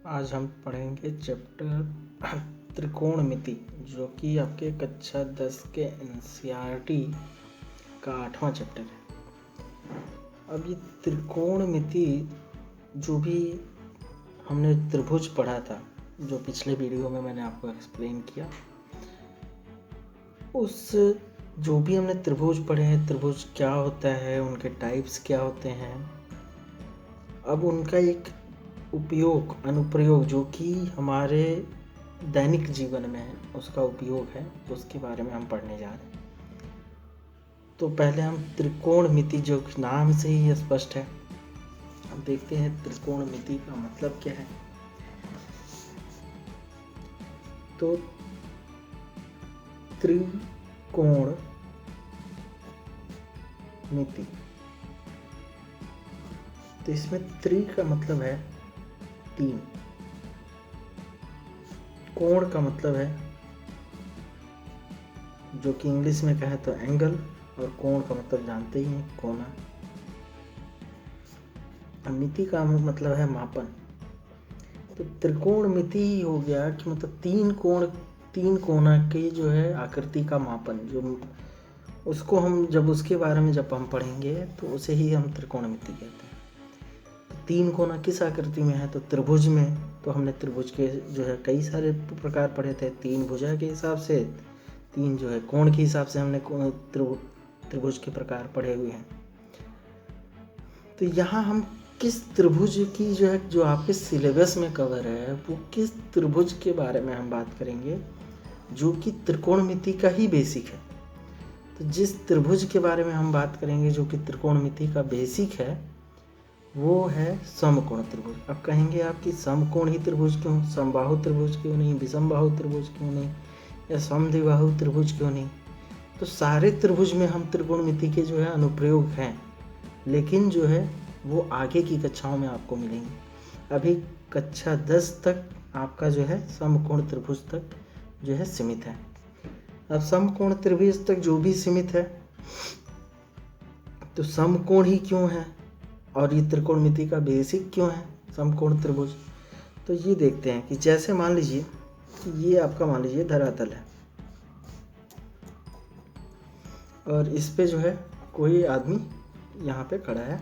आज हम पढ़ेंगे चैप्टर त्रिकोणमिति, जो कि आपके कक्षा 10 के एनसीईआरटी का 8वां चैप्टर है। अब ये त्रिकोणमिति जो भी हमने त्रिभुज पढ़ा था, जो पिछले वीडियो में मैंने आपको एक्सप्लेन किया, उस जो भी हमने त्रिभुज पढ़े हैं, त्रिभुज क्या होता है, उनके टाइप्स क्या होते हैं, अब उनका एक उपयोग अनुप्रयोग जो कि हमारे दैनिक जीवन में है, उसका उपयोग है, उसके बारे में हम पढ़ने जा रहे हैं। तो पहले हम त्रिकोणमिति, जो नाम से ही स्पष्ट है, हम देखते हैं त्रिकोणमिति का मतलब क्या है। तो त्रिकोणमिति, तो इसमें त्रि का मतलब है 3, कोण का मतलब है, जो कि इंग्लिश में कहे तो एंगल, और कोण का मतलब जानते ही हैं, कोना। मिति का मतलब है मापन। तो त्रिकोणमिति हो गया कि मतलब तीन कोना की जो है आकृति का मापन, जो उसको हम जब उसके बारे में जब हम पढ़ेंगे तो उसे ही हम त्रिकोणमिति कहते हैं। तीन कोना किस आकृति में है, तो त्रिभुज में। तो हमने त्रिभुज के जो है कई सारे प्रकार पढ़े थे, 3 भुजा के हिसाब से, 3 जो है कोण के हिसाब से हमने त्रिभुज के प्रकार पढ़े हुए हैं। तो यहाँ हम किस त्रिभुज की जो है, जो आपके सिलेबस में कवर है, वो किस त्रिभुज के बारे में हम बात करेंगे, जो कि त्रिकोणमिति का ही बेसिक है। तो जिस त्रिभुज के बारे में हम बात करेंगे जो कि त्रिकोणमिति का बेसिक है, वो है समकोण त्रिभुज। अब कहेंगे आप कि समकोण ही त्रिभुज क्यों, समबाहु त्रिभुज क्यों नहीं, विषमबाहु त्रिभुज क्यों नहीं, या समद्विबाहु त्रिभुज क्यों नहीं। तो सारे त्रिभुज में हम त्रिकोणमिति के जो है अनुप्रयोग हैं, लेकिन जो है वो आगे की कक्षाओं में आपको मिलेंगे। अभी कक्षा 10 तक आपका जो है समकोण त्रिभुज तक जो है सीमित है। अब समकोण त्रिभुज तक जो भी सीमित है, तो समकोण ही क्यों है और ये त्रिकोणमिति का बेसिक क्यों है समकोण त्रिभुज। तो ये देखते हैं कि जैसे मान लीजिए कि ये आपका मान लीजिए धरातल है, और इस पे जो है कोई आदमी यहाँ पे खड़ा है,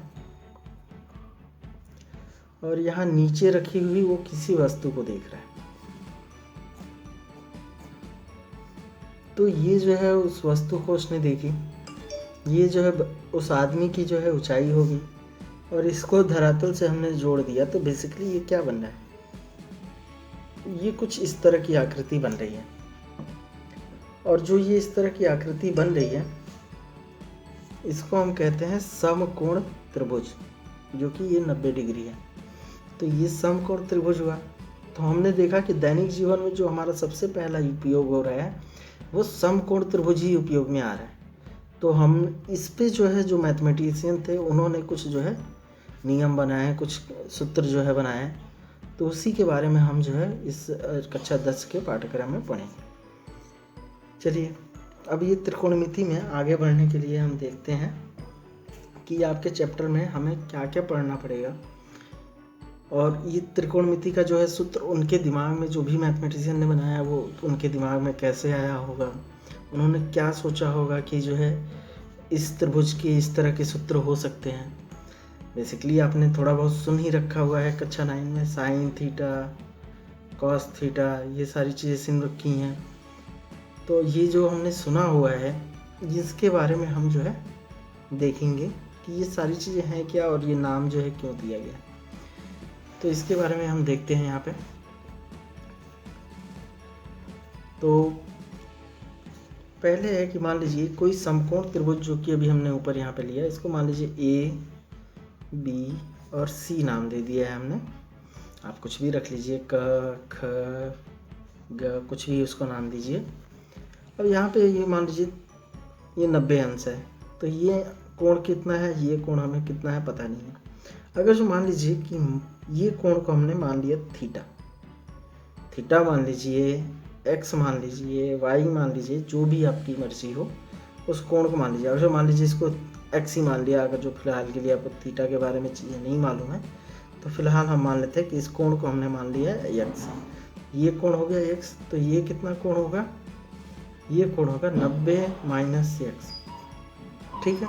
और यहाँ नीचे रखी हुई वो किसी वस्तु को देख रहा है। तो ये जो है उस वस्तु को उसने देखी, ये जो है उस आदमी की जो है ऊंचाई होगी, और इसको धरातल से हमने जोड़ दिया। तो बेसिकली ये क्या बन रहा है, ये कुछ इस तरह की आकृति बन रही है। और जो ये इस तरह की आकृति बन रही है, इसको हम कहते हैं समकोण त्रिभुज, जो कि ये 90 डिग्री है। तो ये समकोण त्रिभुज हुआ। तो हमने देखा कि दैनिक जीवन में जो हमारा सबसे पहला उपयोग हो रहा है, वो समकोण त्रिभुज ही उपयोग में आ रहा है। तो हम इस पे जो है, जो मैथमेटिशियन थे, उन्होंने कुछ जो है नियम बनाए, कुछ सूत्र जो है बनाए। तो उसी के बारे में हम जो है इस कक्षा 10 के पाठ्यक्रम में पढ़ेंगे। चलिए, अब ये त्रिकोणमिति में आगे बढ़ने के लिए हम देखते हैं कि आपके चैप्टर में हमें क्या क्या पढ़ना पड़ेगा, और ये त्रिकोणमिति का जो है सूत्र उनके दिमाग में, जो भी मैथमेटिशियन ने बनाया, वो उनके दिमाग में कैसे आया होगा, उन्होंने क्या सोचा होगा कि जो है इस त्रिभुज के इस तरह के सूत्र हो सकते हैं। बेसिकली आपने थोड़ा बहुत सुन ही रखा हुआ है कक्षा 9 में, साइन थीटा, कॉस थीटा, ये सारी चीज़ें सुन रखी हैं। तो ये जो हमने सुना हुआ है, जिसके बारे में हम जो है देखेंगे कि ये सारी चीज़ें हैं क्या, और ये नाम जो है क्यों दिया गया। तो इसके बारे में हम देखते हैं यहाँ पे। तो पहले है कि मान लीजिए कोई समकोण त्रिभुज, जो कि अभी हमने ऊपर यहाँ पे लिया, इसको मान लीजिए ए, बी और सी नाम दे दिया है हमने। आप कुछ भी रख लीजिए, क, ख, ग, कुछ भी उसको नाम दीजिए। अब यहाँ पे ये मान लीजिए ये 90 अंश है, तो ये कोण कितना है, ये कोण हमें कितना है पता नहीं है। अगर जो मान लीजिए कि ये कोण को हमने मान लिया थीटा मान लीजिए, एक्स मान लीजिए, वाई मान लीजिए, जो भी आपकी मर्जी हो, उस कोण को मान लीजिए। अगर मान लीजिए इसको एक्स ही मान लिया, अगर जो फिलहाल के लिए आपको थीटा के बारे में चीज़ें नहीं मालूम है, तो फिलहाल हम मान लेते हैं कि इस कोण को हमने मान लिया है x। ये कोण हो गया x, तो ये कितना कोण होगा, ये कोण होगा 90 माइनस x। ठीक है,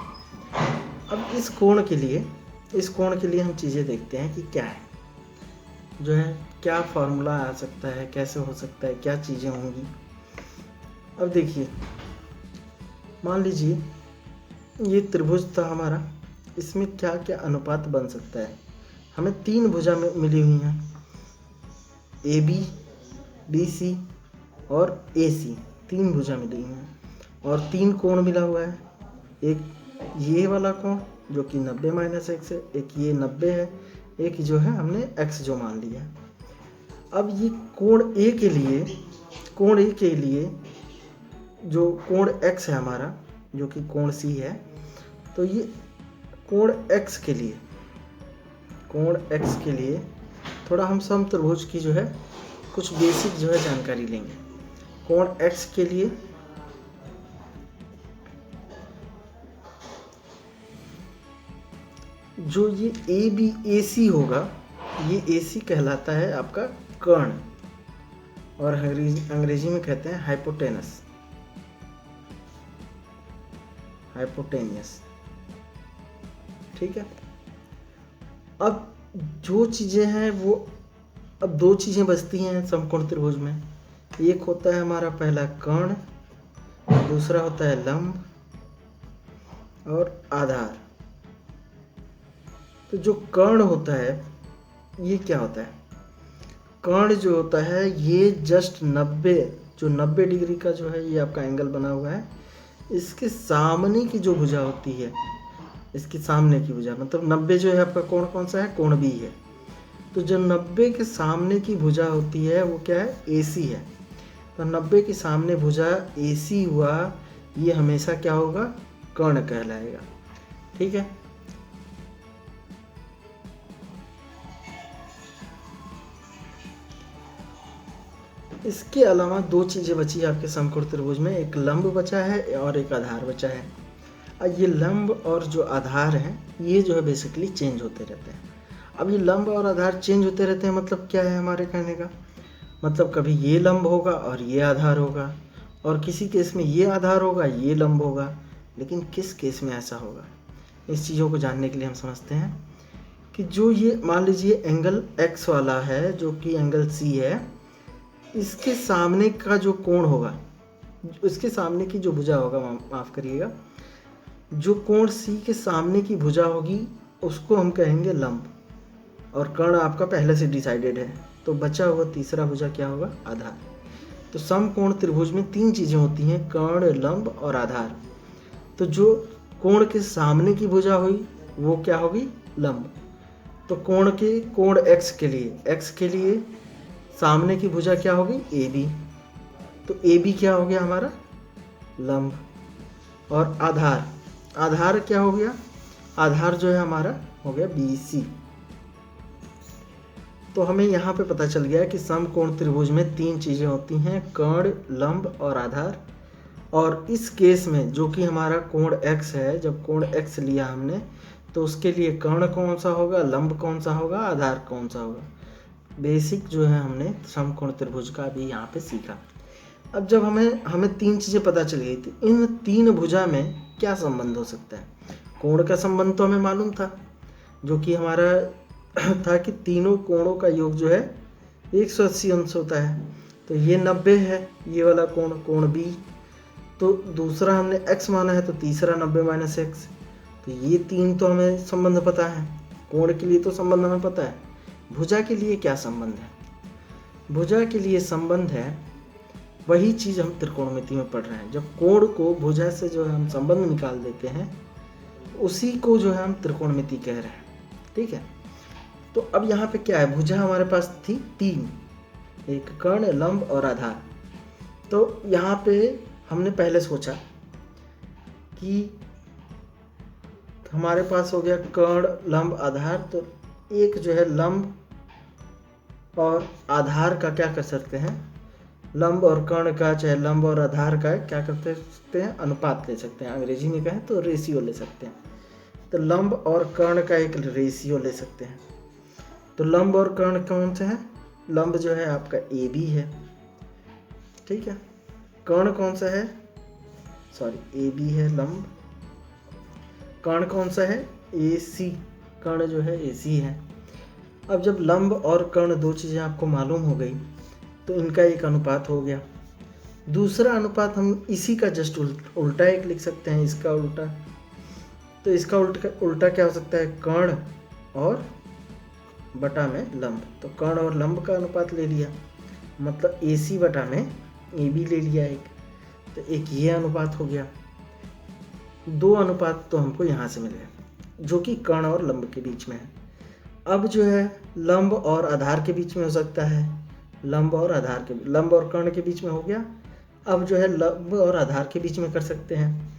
अब इस कोण के लिए हम चीज़ें देखते हैं कि क्या है, जो है क्या फार्मूला आ सकता है, कैसे हो सकता है, क्या चीज़ें होंगी। अब देखिए, मान लीजिए ये त्रिभुज था हमारा, इसमें क्या क्या अनुपात बन सकता है। हमें 3 भुजा मिली हुई हैं, AB, BC और AC, 3 भुजा मिली हुई हैं और 3 कोण मिला हुआ है। एक ये वाला कोण जो कि 90 माइनस x है, एक ये 90 है, एक जो है हमने x जो मान लिया। अब ये कोण A के लिए जो कोण x है हमारा, जो कि कोण C है, तो ये कोण x के लिए थोड़ा हम समत्रिभुज की जो है कुछ बेसिक जो है जानकारी लेंगे। कोण x के लिए जो ये AC होगा, ये AC कहलाता है आपका कर्ण, और अंग्रेजी में कहते हैं हाइपोटेनियस। ठीक है, अब जो चीज़ें हैं वो, अब 2 चीज़ें बचती हैं समकोण त्रिभुज में। एक होता है हमारा पहला कर्ण, दूसरा होता है लंब और आधार। तो जो कर्ण होता है ये क्या होता है, कर्ण जो होता है ये जस्ट 90 डिग्री का जो है ये आपका एंगल बना हुआ है, इसके सामने की जो भुजा होती है, इसके सामने की भुजा मतलब 90 जो है आपका कोण कौन सा है, कोण B है। तो जो 90 के सामने की भुजा होती है वो क्या है, AC है। तो 90 के सामने भुजा AC हुआ, ये हमेशा क्या होगा, कर्ण कहलाएगा। ठीक है, इसके अलावा 2 चीज़ें बची है आपके समकोण त्रिभुज में, एक लंब बचा है और एक आधार बचा है। अब ये लंब और जो आधार है ये जो है बेसिकली चेंज होते रहते हैं। अब ये लंब और आधार चेंज होते रहते हैं, मतलब क्या है हमारे कहने का मतलब, कभी ये लंब होगा और ये आधार होगा, और किसी केस में ये आधार होगा ये लंब होगा, लेकिन किस केस में ऐसा होगा, इस चीज़ों को जानने के लिए हम समझते हैं कि जो ये मान लीजिए एंगल x वाला है जो कि एंगल C है, इसके सामने का जो कोण होगा, इसके सामने की जो भुजा होगा, माफ़ करिएगा, जो कोण C के सामने की भुजा होगी उसको हम कहेंगे लंब, और कर्ण आपका पहले से डिसाइडेड है। तो बचा हुआ तीसरा भुजा क्या होगा, आधार। तो समकोण त्रिभुज में 3 चीज़ें होती हैं, कर्ण, लंब और आधार। तो जो कोण के सामने की भुजा हुई वो क्या होगी, लंब। तो कोण x के लिए सामने की भुजा क्या होगी, AB। तो AB क्या हो गया हमारा, लंब। और आधार क्या हो गया, आधार जो है हमारा हो गया BC। तो हमें यहाँ पे पता चल गया कि समकोण त्रिभुज में 3 चीज़ें होती हैं, कर्ण, लंब और आधार। और इस केस में जो कि हमारा कोण x है, जब कोण x लिया हमने, तो उसके लिए कर्ण कौन सा होगा, लंब कौन सा होगा, आधार कौन सा होगा। बेसिक जो है हमने समकोण त्रिभुज का भी यहाँ पे सीखा। अब जब हमें 3 चीज़ें पता चल गई, तो इन 3 भुजा में क्या संबंध हो सकता है। कोण का संबंध तो हमें मालूम था, जो कि हमारा था कि तीनों कोणों का योग जो है 180 अंश होता है। तो ये 90 है, ये वाला कोण B। तो दूसरा हमने x माना है, तो तीसरा 90 माइनस x। तो ये 3 तो हमें संबंध पता है, कोण के लिए तो संबंध हमें पता है। भुजा के लिए क्या संबंध है, भुजा के लिए संबंध है वही चीज़ हम त्रिकोणमिति में पढ़ रहे हैं। जब कोण को भुजा से जो है हम संबंध निकाल देते हैं, उसी को जो है हम त्रिकोणमिति कह रहे हैं। ठीक है, तो अब यहाँ पे क्या है, भुजा हमारे पास थी 3, एक कर्ण, लंब और आधार। तो यहाँ पे हमने पहले सोचा कि हमारे पास हो गया कर्ण, लंब, आधार। तो एक जो है लंब और आधार का क्या कर सकते हैं, लंब और कर्ण का, चाहे लंब और आधार का क्या कर सकते हैं, अनुपात ले सकते हैं। अंग्रेजी में कहें तो रेशियो ले सकते हैं। तो लंब और कर्ण का एक रेशियो ले सकते हैं। तो लंब और कर्ण कौन से हैं? लंब जो है आपका ए बी है, ठीक है। कर्ण कौन सा है? सॉरी, ए बी है लंब। कर्ण कौन सा है? ए सी। कर्ण जो है ए सी है। अब जब लंब और कर्ण दो चीज़ें आपको मालूम हो गई तो इनका एक अनुपात हो गया। दूसरा अनुपात हम इसी का जस्ट उल्टा एक लिख सकते हैं, इसका उल्टा। तो इसका उल्टा क्या हो सकता है? कर्ण और बटा में लंब। तो कर्ण और लंब का अनुपात ले लिया, मतलब ए सी बटा में ए बी ले लिया एक, तो एक ये अनुपात हो गया। दो अनुपात तो हमको यहाँ से मिले जो कि कर्ण और लंब के बीच में है। अब जो है लंब और आधार के बीच में हो सकता है, लंब और कर्ण के बीच में हो गया। अब जो है लंब और आधार के बीच में कर सकते हैं।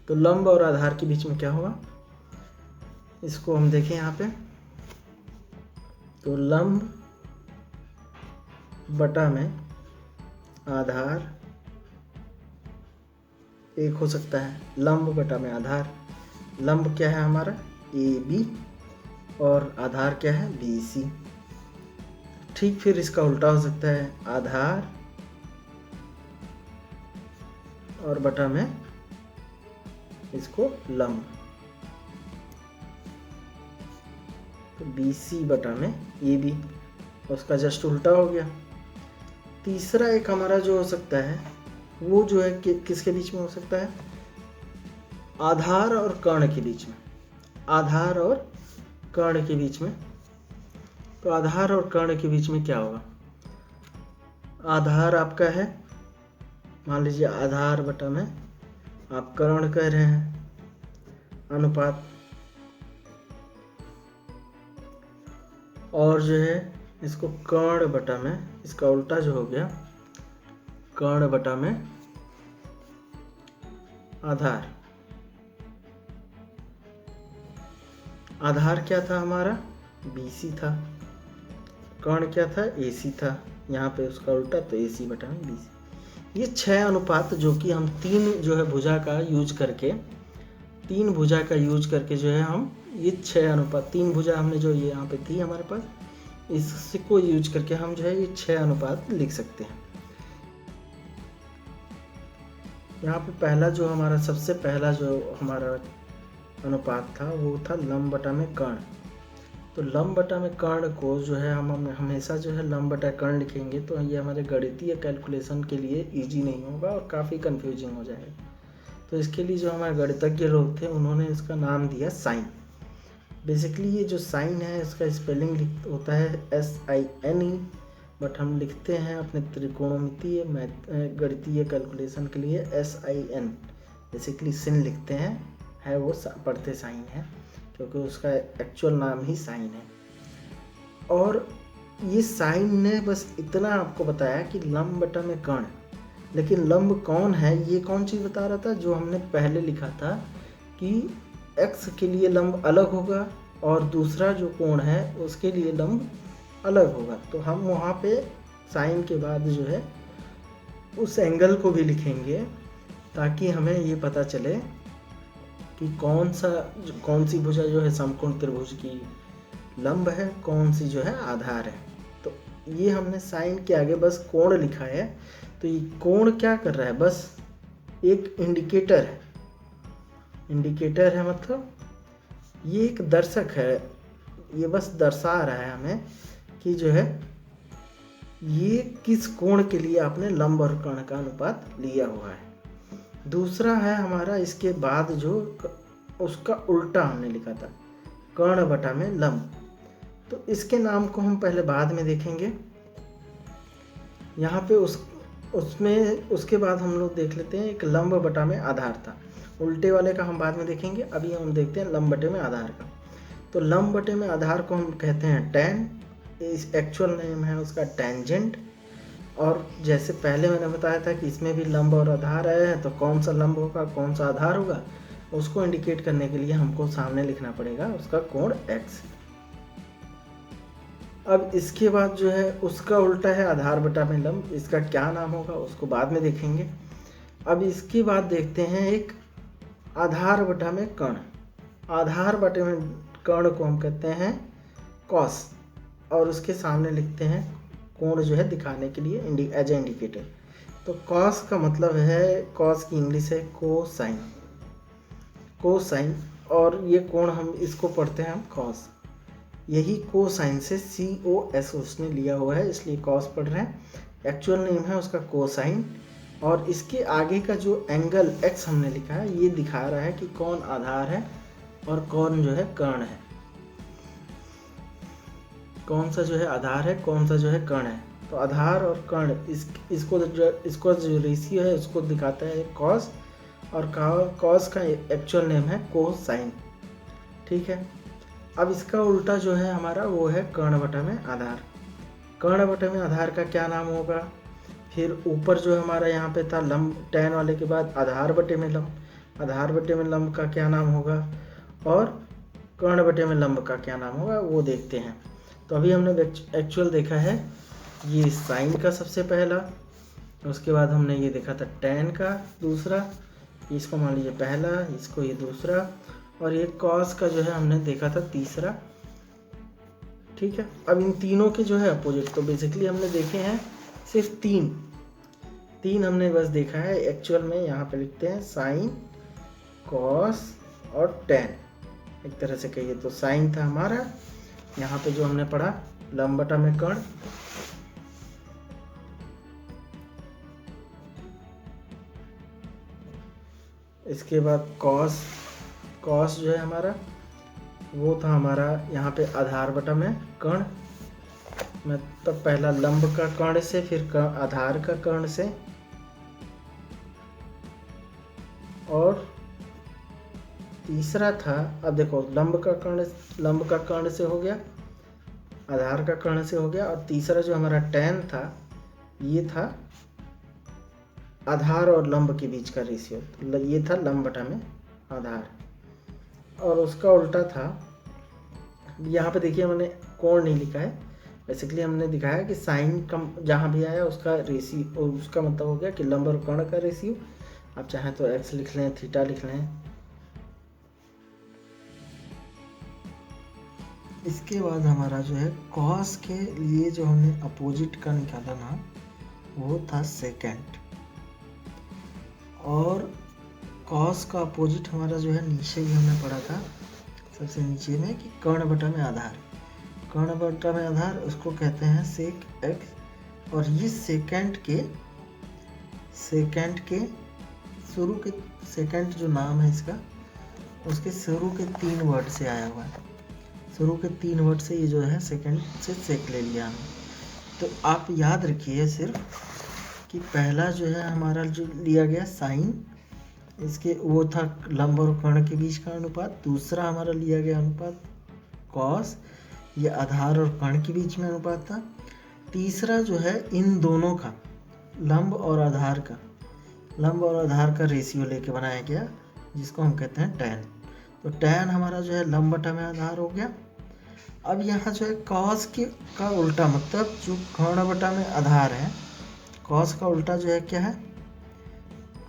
तो लंब और आधार के बीच में क्या होगा, इसको हम देखें यहाँ पे। तो लंब बटा में आधार एक हो सकता है, लंब बटा में आधार। लंब क्या है हमारा? ए बी, और आधार क्या है? B C. ठीक, फिर इसका उल्टा हो सकता है, आधार और बटा में इसको लंब, तो बी सी बटा में ए बी, उसका जस्ट उल्टा हो गया। तीसरा एक हमारा जो हो सकता है वो जो है किसके बीच में हो सकता है? आधार और कर्ण के बीच में। आधार और कर्ण के बीच में। तो आधार और कर्ण के बीच में क्या होगा? आधार आपका है, मान लीजिए आधार बटा में आप कर्ण कह रहे हैं, अनुपात, और जो है इसको कर्ण बटा में, इसका उल्टा जो हो गया, कर्ण बटा में आधार। आधार क्या था हमारा? BC था। कर्ण क्या था? AC था। यहाँ पे उसका उल्टा, तो AC बटा में BC। ये 6 अनुपात जो कि हम तीन जो है भुजा का यूज करके, जो है हम ये 6 अनुपात, 3 भुजा हमने जो ये यहाँ पे थी हमारे पास, इसको यूज करके हम जो है ये 6 अनुपात लिख सकते हैं। यहाँ पे पहला जो हमारा सबसे पहला जो हमारा अनुपात था वो था लंब बटा में कर्ण। तो लंब बटा में कर्ण को जो है हम हमेशा जो है लंब बटा कर्ण लिखेंगे, तो ये हमारे गणितीय कैलकुलेशन के लिए इजी नहीं होगा और काफ़ी कंफ्यूजिंग हो जाएगा। तो इसके लिए जो हमारे गणितज्ञ लोग थे उन्होंने इसका नाम दिया साइन। बेसिकली ये जो साइन है इसका स्पेलिंग होता है SINE, बट हम लिखते हैं अपने त्रिकोणमितीय गणितीय कैलकुलेशन के लिए SIN। बेसिकली सिन लिखते हैं, है वो पढ़ते साइन है क्योंकि उसका एक्चुअल नाम ही साइन है। और ये साइन ने बस इतना आपको बताया कि लंब बटा में कर्ण, लेकिन लंब कौन है ये कौन चीज़ बता रहा था? जो हमने पहले लिखा था कि x के लिए लंब अलग होगा और दूसरा जो कोण है उसके लिए लंब अलग होगा। तो हम वहाँ पे साइन के बाद जो है उस एंगल को भी लिखेंगे ताकि हमें ये पता चले कि कौन सी भुजा जो है समकोण त्रिभुज की लंब है, कौन सी जो है आधार है। तो ये हमने साइन के आगे बस कोण लिखा है। तो ये कोण क्या कर रहा है? बस एक इंडिकेटर है। इंडिकेटर है मतलब ये एक दर्शक है, ये बस दर्शा रहा है हमें कि जो है ये किस कोण के लिए आपने लंब और कर्ण का अनुपात लिया हुआ है। दूसरा है हमारा इसके बाद जो उसका उल्टा हमने लिखा था, कर्ण बटा में लंब। तो इसके नाम को हम पहले बाद में देखेंगे। यहाँ पे उसके बाद हम लोग देख लेते हैं एक लंब बटा में आधार था। उल्टे वाले का हम बाद में देखेंगे, अभी हम देखते हैं लंब बटे में आधार का। तो लंब बटे में आधार को हम कहते हैं टैन, इस एक्चुअल नेम है उसका टेंजेंट। और जैसे पहले मैंने बताया था कि इसमें भी लंब और आधार आया है, तो कौन सा लंब होगा कौन सा आधार होगा उसको इंडिकेट करने के लिए हमको सामने लिखना पड़ेगा उसका कोण x। अब इसके बाद जो है उसका उल्टा है आधार बटा में लंब, इसका क्या नाम होगा उसको बाद में देखेंगे। अब इसके बाद देखते हैं एक आधार बटा में कर्ण। आधार बटे में कर्ण को हम कहते हैं कॉस, और उसके सामने लिखते हैं कोण जो है दिखाने के लिए एज ए इंडिकेटर। तो कॉस का मतलब है, कॉस की इंग्लिश है कोसाइन, कोसाइन, और ये कोण हम इसको पढ़ते हैं हम कॉस। यही कोसाइन से COS उसने लिया हुआ है, इसलिए कॉस पढ़ रहे हैं। एक्चुअल नेम है उसका कोसाइन, और इसके आगे का जो एंगल x हमने लिखा है ये दिखा रहा है कि कौन आधार है और कौन जो है कर्ण है, कौन सा जो है आधार है, कौन सा जो है कर्ण है। तो आधार और कर्ण इसको जो रेशियो है उसको दिखाता है कॉस, और कॉस का एक्चुअल नेम है कोसाइन। ठीक है, अब इसका उल्टा जो है हमारा वो है कर्ण बटा में आधार। कर्ण बटा में आधार का क्या नाम होगा? फिर ऊपर जो हमारा यहाँ पे था लंब, tan वाले के बाद आधार बटे में लंब, आधार बटे में लंब का क्या नाम होगा, और कर्ण बटे में लंब का क्या नाम होगा वो देखते हैं। तो अभी हमने एक्चुअल देखा है ये साइन का सबसे पहला, उसके बाद हमने ये देखा था tan का दूसरा, इसको मान लीजिए पहला, इसको ये दूसरा, और ये कॉस का जो है हमने देखा था तीसरा। ठीक है, अब इन तीनों के जो है अपोजिट, तो बेसिकली हमने देखे हैं सिर्फ तीन हमने बस देखा है एक्चुअल में। यहाँ पे लिखते हैं साइन, कॉस और tan, एक तरह से कहिए तो साइन था हमारा, यहाँ पे जो हमने पढ़ा लंब बटा में कर्ण, इसके बाद कॉस जो है हमारा वो था हमारा यहाँ पे आधार बटा में कर्ण, मतलब पहला लंब का कर्ण से, फिर आधार का कर्ण से, और तीसरा था, अब देखो लंब का कर्ण से हो गया, आधार का कर्ण से हो गया, और तीसरा जो हमारा tan था ये था आधार और लंब के बीच का रेशियो, तो ये था लंब बटा में आधार। और उसका उल्टा था, यहाँ पे देखिए मैंने कोण नहीं लिखा है, बेसिकली हमने दिखाया कि साइन कम जहाँ भी आया उसका रेशियो, उसका मतलब हो गया कि लंब और कर्ण का रेशियो। आप चाहें तो x लिख लें, थीटा लिख लें। इसके बाद हमारा जो है कॉस के लिए जो हमने अपोजिट का निकाला ना वो था सेकेंड, और कॉस का अपोजिट हमारा जो है नीचे ही हमने पढ़ा था सबसे नीचे में कि कर्ण बटा में आधार, कर्ण बटा में आधार उसको कहते हैं सेक x, और ये सेकेंड के शुरू के, सेकेंड जो नाम है इसका उसके शुरू के 3 वर्ड से आया हुआ है, शुरू के 3 वर्ड से ये जो है सेकेंड से सेक ले लिया हमने। तो आप याद रखिए सिर्फ कि पहला जो है हमारा जो लिया गया साइन, इसके वो था लंब और कर्ण के बीच का अनुपात, दूसरा हमारा लिया गया अनुपात कॉस, ये आधार और कर्ण के बीच में अनुपात था, तीसरा जो है इन दोनों का लंब और आधार का रेशियो लेके बनाया गया जिसको हम कहते हैं tan। तो tan हमारा जो है लंब बटा में आधार हो गया। अब यहाँ जो है कॉस का उल्टा, मतलब जो कर्ण बटा में आधार है, कॉस का उल्टा जो है क्या है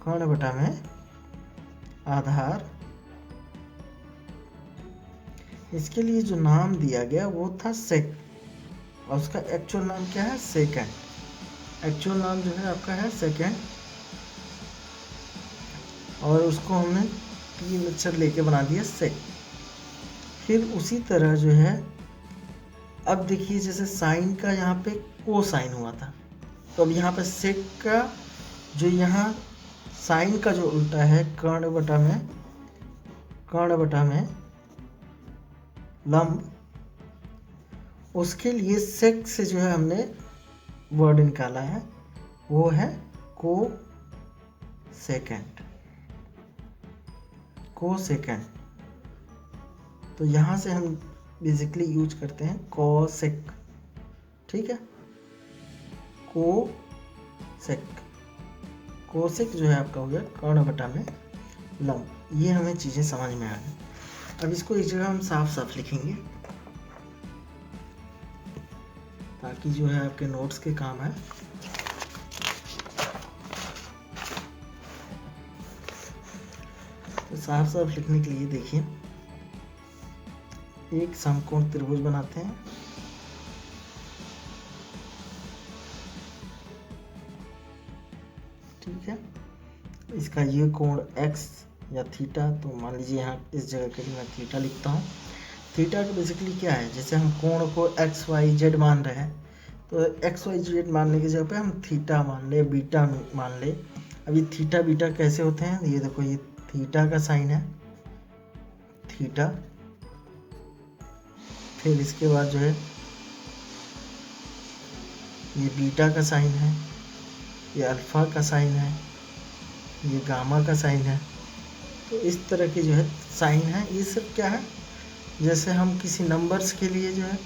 कर्ण बटा में आधार, इसके लिए जो नाम दिया गया वो था सेक, और उसका एक्चुअल नाम क्या है सेकेंड, एक्चुअल नाम जो है आपका है सेकेंड, और उसको हमने 3 अक्षर लेके बना दिया सेक। फिर उसी तरह जो है अब देखिए जैसे साइन का यहाँ पे कोसाइन हुआ था, तो अब यहाँ पे सेक का जो यहाँ साइन का जो उल्टा है कर्ण बटा में लंब, उसके लिए सेक से जो है हमने वर्ड निकाला है वो है को सेकेंड। तो यहाँ से हम बेसिकली यूज करते हैं कोसेक, ठीक है, कोसेक जो है आपका हो गया कर्ण बटा में लंब। ये हमें चीज़ें समझ में आ गई। अब इसको इस जगह हम साफ साफ लिखेंगे ताकि जो है आपके नोट्स के काम है। तो साफ साफ लिखने के लिए देखिए एक समकोण त्रिभुज बनाते हैं। ठीक है, इसका ये कोण x या थीटा, तो मान लीजिए यहाँ इस जगह के लिए मैं थीटा लिखता हूँ। थीटा का बेसिकली क्या है, जैसे हम कोण को x y z मान रहे हैं, तो x y z मानने की जगह पे हम थीटा मान ले, बीटा मान ले। अब ये थीटा बीटा कैसे होते हैं, ये देखो, ये थीटा का साइन है, थीटा, फिर इसके बाद जो है ये बीटा का साइन है, ये अल्फा का साइन है, ये गामा का साइन है। तो इस तरह की जो है साइन है, ये सब क्या है, जैसे हम किसी नंबर्स के लिए जो है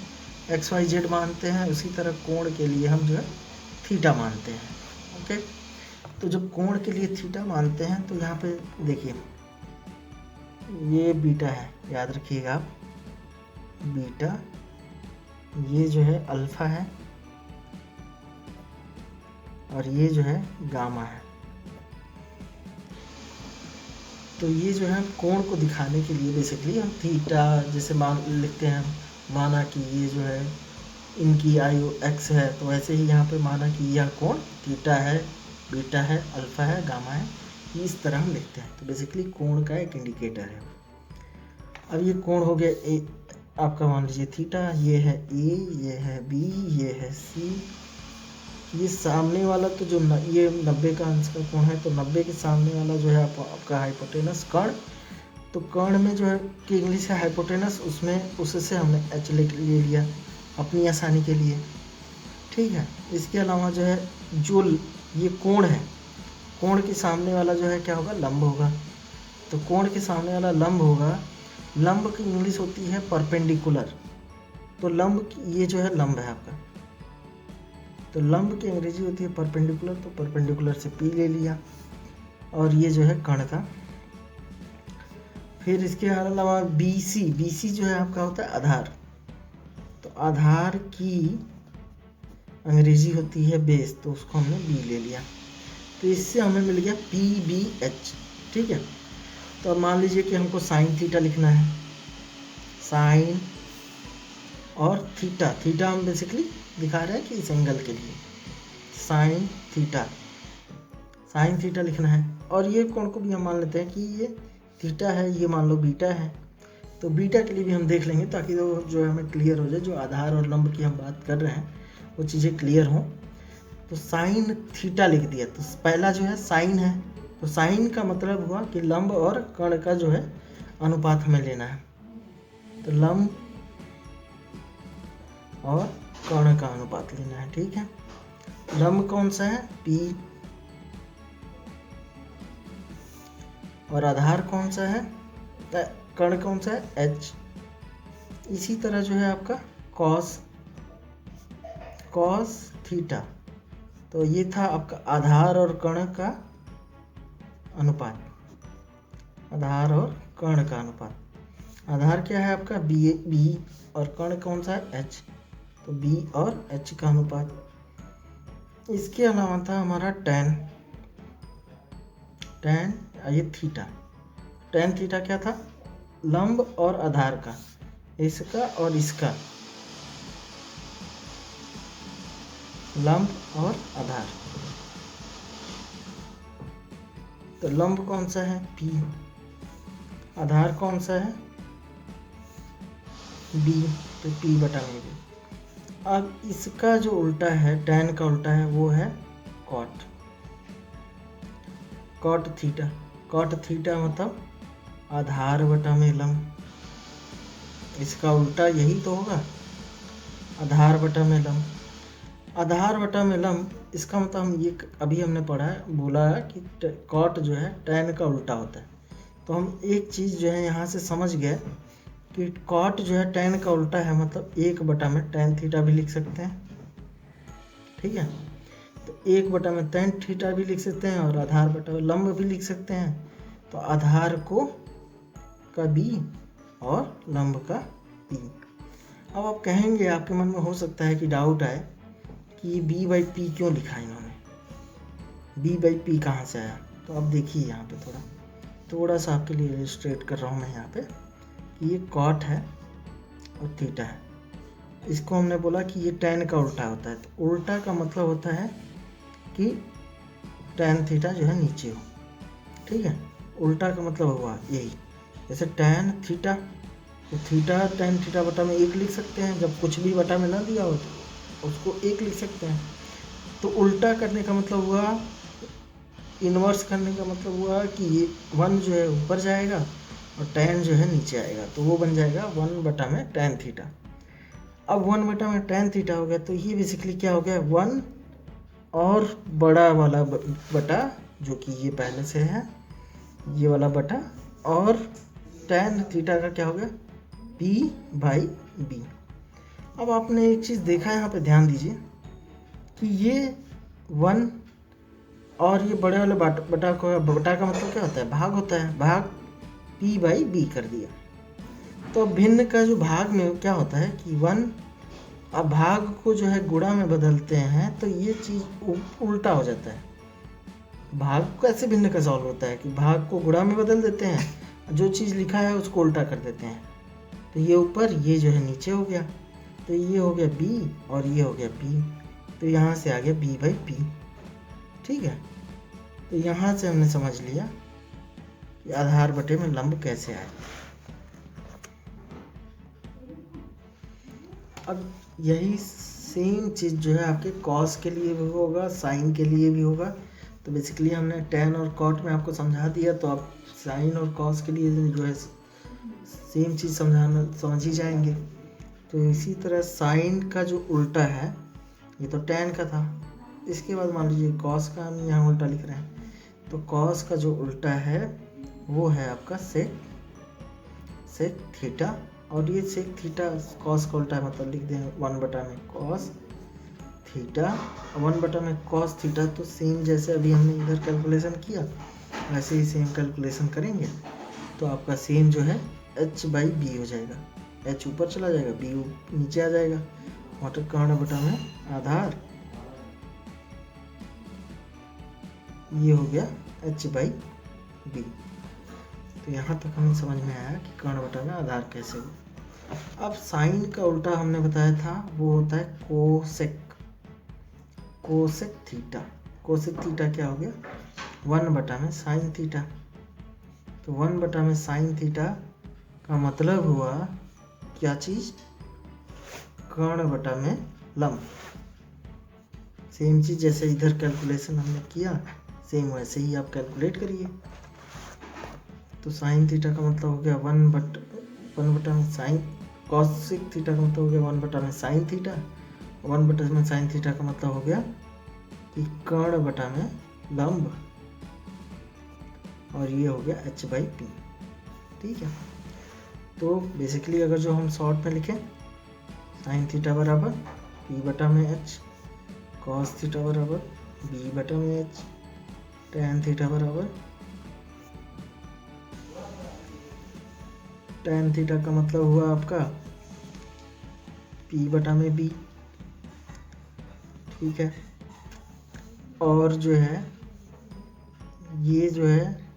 एक्स वाई जेड मानते हैं, उसी तरह कोण के लिए हम जो है थीटा मानते हैं। ओके, तो जब कोण के लिए थीटा मानते हैं तो यहाँ पे देखिए ये बीटा है, याद रखिएगा आप, बीटा, ये जो है अल्फा है, और ये जो है गामा है। तो ये जो है कोण को दिखाने के लिए बेसिकली हम थीटा जैसे मान लिखते हैं, माना कि ये जो है इनकी आयु x है, तो ऐसे ही यहाँ पे माना कि यह कोण थीटा है, बीटा है, अल्फा है, गामा है, इस तरह हम लिखते हैं। तो बेसिकली कोण का एक इंडिकेटर है। अब ये कोण हो गया ए, आपका मान लीजिए थीटा, ये है ए, ये है बी, ये है सी, ये सामने वाला तो जो ये 90 का अंश का कोण है, तो 90 के सामने वाला जो है आपका हाइपोटेनस कर्ण। तो कर्ण में जो है कि इंग्लिश है हाइपोटेनस, उसमें उससे हमने एच ले लिया अपनी आसानी के लिए। ठीक है, इसके अलावा जो है जो ये कोण है, कोण के सामने वाला जो है क्या होगा, लंब होगा। तो कोण के सामने वाला लंब होगा, लंब की इंग्लिश होती है परपेंडिकुलर। तो लंब ये जो है लंब है आपका, तो लंब की अंग्रेजी होती है परपेंडिकुलर, तो परपेंडिकुलर से पी ले लिया, और ये जो है कर्ण था। फिर इसके अलावा BC, BC जो है आपका होता है आधार, तो आधार की अंग्रेजी होती है बेस, तो उसको हमने B ले लिया, तो इससे हमें मिल गया PBH। ठीक है, तो अब मान लीजिए कि हमको साइन थीटा लिखना है, साइन और थीटा, थीटा हम बेसिकली दिखा रहे हैं कि इस एंगल के लिए साइन थीटा लिखना है। और ये कोण को भी हम मान लेते हैं कि ये थीटा है, ये मान लो बीटा है, तो बीटा के लिए भी हम देख लेंगे ताकि वो जो है हमें क्लियर हो जाए, जो आधार और लंब की हम बात कर रहे हैं वो चीज़ें क्लियर हों। तो साइन थीटा लिख दिया, तो पहला जो है साइन है, तो साइन का मतलब हुआ कि लंब और कर्ण का जो है अनुपात हमें लेना है, तो लंब और कर्ण का अनुपात लेना है। ठीक है, लंब कौन सा है, P, और आधार कौन सा है, कर्ण कौन सा है, H। इसी तरह जो है आपका कॉस थीटा, तो ये था आपका आधार और कर्ण का अनुपात, आधार और कर्ण का अनुपात। आधार क्या है आपका B, और कर्ण कौन सा है, H, तो B और H का अनुपात। इसके अलावा था हमारा tan, ये थीटा, tan थीटा क्या था, लंब और आधार का, इसका और इसका, लंब और आधार। तो लंब कौन सा है, P, आधार कौन सा है, B, तो P/B। अब इसका जो उल्टा है, tan का उल्टा है, वो है कॉट थीटा मतलब आधार बटा में लंब, इसका उल्टा यही तो होगा, आधार बटा में लंब। आधार बटा में लंब, इसका मतलब हम ये अभी हमने पढ़ा है, बोला है कि कॉट जो है tan का उल्टा होता है। तो हम एक चीज़ जो है यहाँ से समझ गए कि कॉट जो है tan का उल्टा है, मतलब 1 में tan थीटा भी लिख सकते हैं। ठीक है, तो 1 में tan थीटा भी लिख सकते हैं, और आधार बटा में लंब भी लिख सकते हैं। तो आधार का B और लंब का P। अब आप कहेंगे, आपके मन में हो सकता है कि डाउट आए कि B/P क्यों लिखा इन्होंने, B/P कहाँ से आया। तो अब देखिए यहाँ पे थोड़ा सा आपके लिए इलस्ट्रेट कर रहा हूँ मैं यहाँ पे कि ये कॉट है, और थीटा है। इसको हमने बोला कि ये tan का उल्टा होता है। तो उल्टा का मतलब होता है कि tan थीटा जो है नीचे हो, ठीक है। उल्टा का मतलब हुआ यही, जैसे tan थीटा, तो थीटा tan थीटा बटा में 1 लिख सकते हैं, जब कुछ भी बटा में ना दिया हो तो उसको 1 लिख सकते हैं। तो उल्टा करने का मतलब हुआ, इन्वर्स करने का मतलब हुआ कि ये 1 जो है ऊपर जाएगा और tan जो है नीचे आएगा, तो वो बन जाएगा 1 बटा में tan थीटा। अब 1 बटा में tan थीटा हो गया, तो ये बेसिकली क्या हो गया, 1 और बड़ा वाला बटा जो कि ये पहले से है, ये वाला बटा, और tan थीटा का क्या हो गया, p/b। अब आपने एक चीज़ देखा है, यहाँ पे ध्यान दीजिए कि ये 1 और ये बड़े वाले बटा का मतलब क्या होता है, भाग होता है, भाग p/b कर दिया। तो भिन्न का जो भाग में क्या होता है कि 1, अब भाग को जो है गुणा में बदलते हैं तो ये चीज़ उल्टा हो जाता है। भाग कैसे भिन्न का सॉल्व होता है कि भाग को गुणा में बदल देते हैं, जो चीज़ लिखा है उसको उल्टा कर देते हैं। तो ये ऊपर, ये जो है नीचे हो गया, तो ये हो गया b और ये हो गया p, तो यहाँ से आ गया b/p, ठीक है। तो यहाँ से हमने समझ लिया कि आधार बटे में लंब कैसे आए। अब यही सेम चीज़ जो है आपके कॉस के लिए भी होगा, साइन के लिए भी होगा। तो बेसिकली हमने tan और cot में आपको समझा दिया, तो आप साइन और कॉस के लिए जो है सेम चीज़ समझ ही जाएंगे। तो इसी तरह साइन का जो उल्टा है, ये तो tan का था, इसके बाद मान लीजिए कॉस का हम यहाँ उल्टा लिख रहे हैं, तो कॉस का जो उल्टा है वो है आपका सेक थीटा, और ये सेक थीटा कॉस का उल्टा मतलब लिख दें 1 बटा में कॉस थीटा, 1 बटा में कॉस थीटा। तो सेम जैसे अभी हमने इधर कैलकुलेशन किया वैसे ही सेम कैलकुलेशन करेंगे, तो आपका सेम जो है h/b हो जाएगा। h ऊपर चला जाएगा, b नीचे आ जाएगा, मतलब कर्ण बटा में आधार, ये हो गया h/b। तो यहाँ तक हमें समझ में आया कि कर्ण बटा में आधार कैसे हो। अब साइन का उल्टा हमने बताया था, वो होता है कोसेक थीटा। कोसेक थीटा क्या हो गया, 1 बटा में साइन थीटा। तो 1 बटा में साइन थीटा का मतलब हुआ क्या चीज़, कर्ण बटा में लंब। सेम चीज़ जैसे इधर कैलकुलेशन हमने किया, सेम वैसे ही आप कैलकुलेट करिए। तो साइन थीटा का मतलब हो गया 1 बटा में साइन, कॉसिक थीटा का मतलब हो गया 1 बटा में साइन थीटा, 1 बटा में साइन थीटा का मतलब हो गया कि कर्ण बटा में लंब, और ये हो गया h/p, ठीक है। तो बेसिकली अगर जो हम शॉर्ट में लिखें, साइन थीटा बराबर p बटा में h, कॉस थीटा बराबर b बटा में h, tan थीटा बराबर, tan थीटा का मतलब हुआ आपका p बटा में b, ठीक है। और जो है ये जो है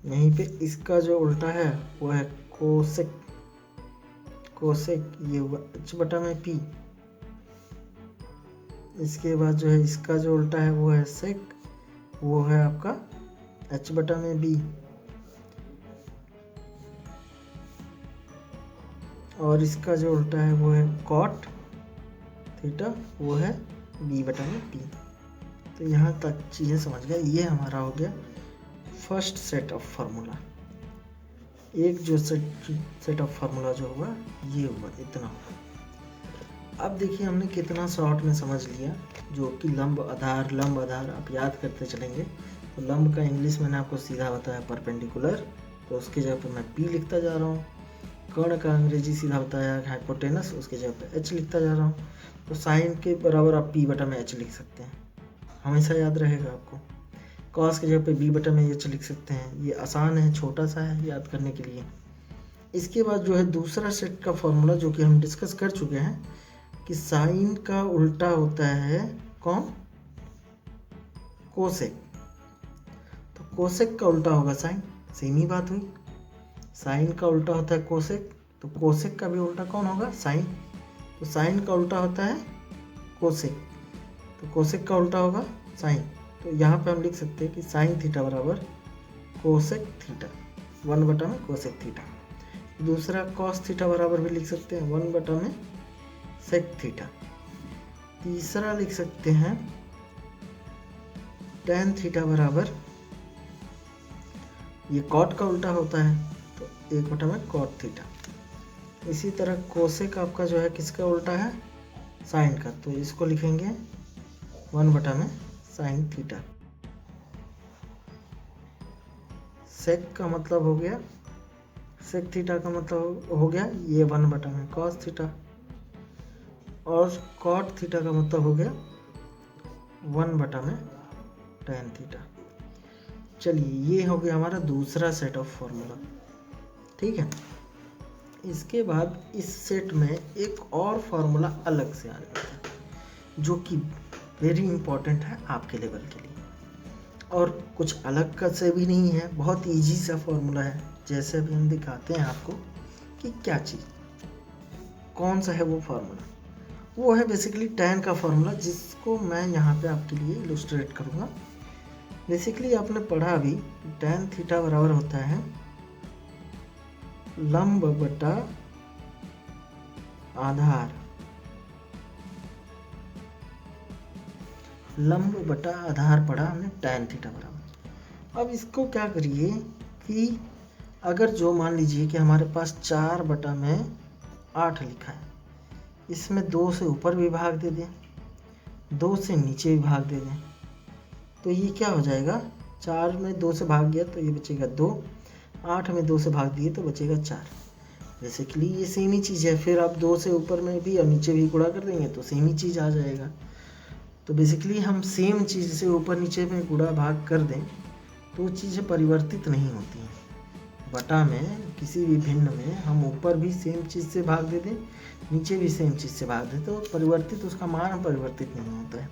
यहीं पे इसका जो उल्टा है वो है कोसेक, ये हुआ h बटा में p। इसके बाद जो है इसका जो उल्टा है वो है सेक, वो है आपका h बटा में b, और इसका जो उल्टा है वो है कॉट थीटा, वो है b बटा में p। तो यहाँ तक चीज़ें समझ गए। ये हमारा हो गया फर्स्ट सेट ऑफ फार्मूला। एक जो सेट ऑफ फार्मूला जो हुआ ये हुआ, इतना हुआ। अब देखिए हमने कितना शॉर्ट में समझ लिया, जो कि लंब आधार आप याद करते चलेंगे। तो लंब का इंग्लिश मैंने आपको सीधा बताया परपेंडिकुलर, तो उसकी जगह पर मैं p लिखता जा रहा हूँ। कर्ण का अंग्रेजी सीधा बताया हाइपोटेनस, उसके जगह पे h लिखता जा रहा हूँ। तो साइन के बराबर आप p बटा में h लिख सकते हैं, हमेशा याद रहेगा आपको। कॉस के जगह पे b बटा में h लिख सकते हैं, ये आसान है, छोटा सा है याद करने के लिए। इसके बाद जो है दूसरा सेट का फॉर्मूला जो कि हम डिस्कस कर चुके हैं कि साइन का उल्टा होता है कौन, कोसेक। तो कोसेक का उल्टा होगा साइन, सेम ही बात हुई। साइन का उल्टा होता है कोसेक, तो कोसेक का भी उल्टा कौन होगा? साइन। तो साइन का उल्टा होता है कोसेक, तो कोसेक का उल्टा होगा साइन। तो यहाँ पे हम लिख सकते हैं कि साइन थीटा बराबर कोसेक थीटा, 1 में कोसेक थीटा। दूसरा कॉस थीटा बराबर भी लिख सकते हैं 1 में सेक थीटा। तीसरा लिख सकते हैं टेन थीटा बराबर, ये कॉट का उल्टा होता है तो 1 में कॉट थीटा। इसी तरह कोसेक आपका जो है किसका उल्टा है? साइन का, तो इसको लिखेंगे 1 में साइन थीटा। सेक का मतलब हो गया, सेक थीटा का मतलब हो गया ये 1 में कॉस थीटा, और कॉट थीटा का मतलब हो गया 1 में टेन थीटा। चलिए ये हो गया हमारा दूसरा सेट ऑफ फॉर्मूला, ठीक है। इसके बाद इस सेट में एक और फॉर्मूला अलग से आ जाता है जो कि वेरी इंपॉर्टेंट है आपके लेवल के लिए, और कुछ अलग का से भी नहीं है, बहुत इजी सा फॉर्मूला है। जैसे अभी हम दिखाते हैं आपको कि क्या चीज़, कौन सा है वो फार्मूला। वो है बेसिकली tan का फार्मूला, जिसको मैं यहाँ पे आपके लिए इलस्ट्रेट करूँगा। बेसिकली आपने पढ़ा अभी tan थीटा बराबर होता है लंब बटा आधार, लंब बटा आधार पढ़ा हमने tan थीटा बराबर। अब इसको क्या करिए कि अगर जो मान लीजिए कि हमारे पास 4 में 8 लिखा है, इसमें 2 से ऊपर भी भाग दे दें, 2 से नीचे भी भाग दे दें, तो ये क्या हो जाएगा? 4 में 2 से भाग गया तो ये बचेगा 2, 8 में 2 से भाग दिए तो बचेगा 4। बेसिकली ये सेम ही चीज़ है। फिर आप 2 से ऊपर में भी और नीचे भी गुणा कर देंगे तो सेम ही चीज़ आ जाएगा। तो बेसिकली हम सेम चीज़ से ऊपर नीचे में गुणा भाग कर दें तो चीज़ें परिवर्तित नहीं होती हैं। बटा में किसी भी भिन्न में हम ऊपर भी सेम चीज़ से भाग दे दें, नीचे भी सेम चीज़ से भाग दें, तो परिवर्तित उसका मान परिवर्तित नहीं होता है।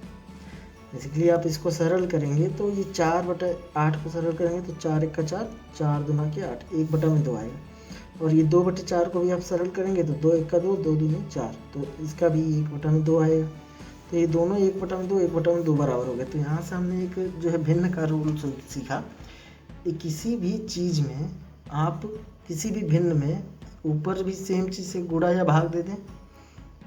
बेसिकली आप इसको सरल करेंगे तो ये 4/8 को सरल करेंगे तो 4 1 का 4, 4 2 के 8, 1/2 आएगा। और ये 2/4 को भी आप सरल करेंगे तो 2 1 का 2, 2 2 4, तो इसका भी 1/2 आएगा। तो ये दोनों 1/2 1/2 बराबर हो गए। तो यहाँ से हमने एक जो है भिन्न का रूल सीखा। किसी भी चीज़ में आप किसी भी भिन्न में ऊपर भी सेम चीज़ से गुणा या भाग दे दें,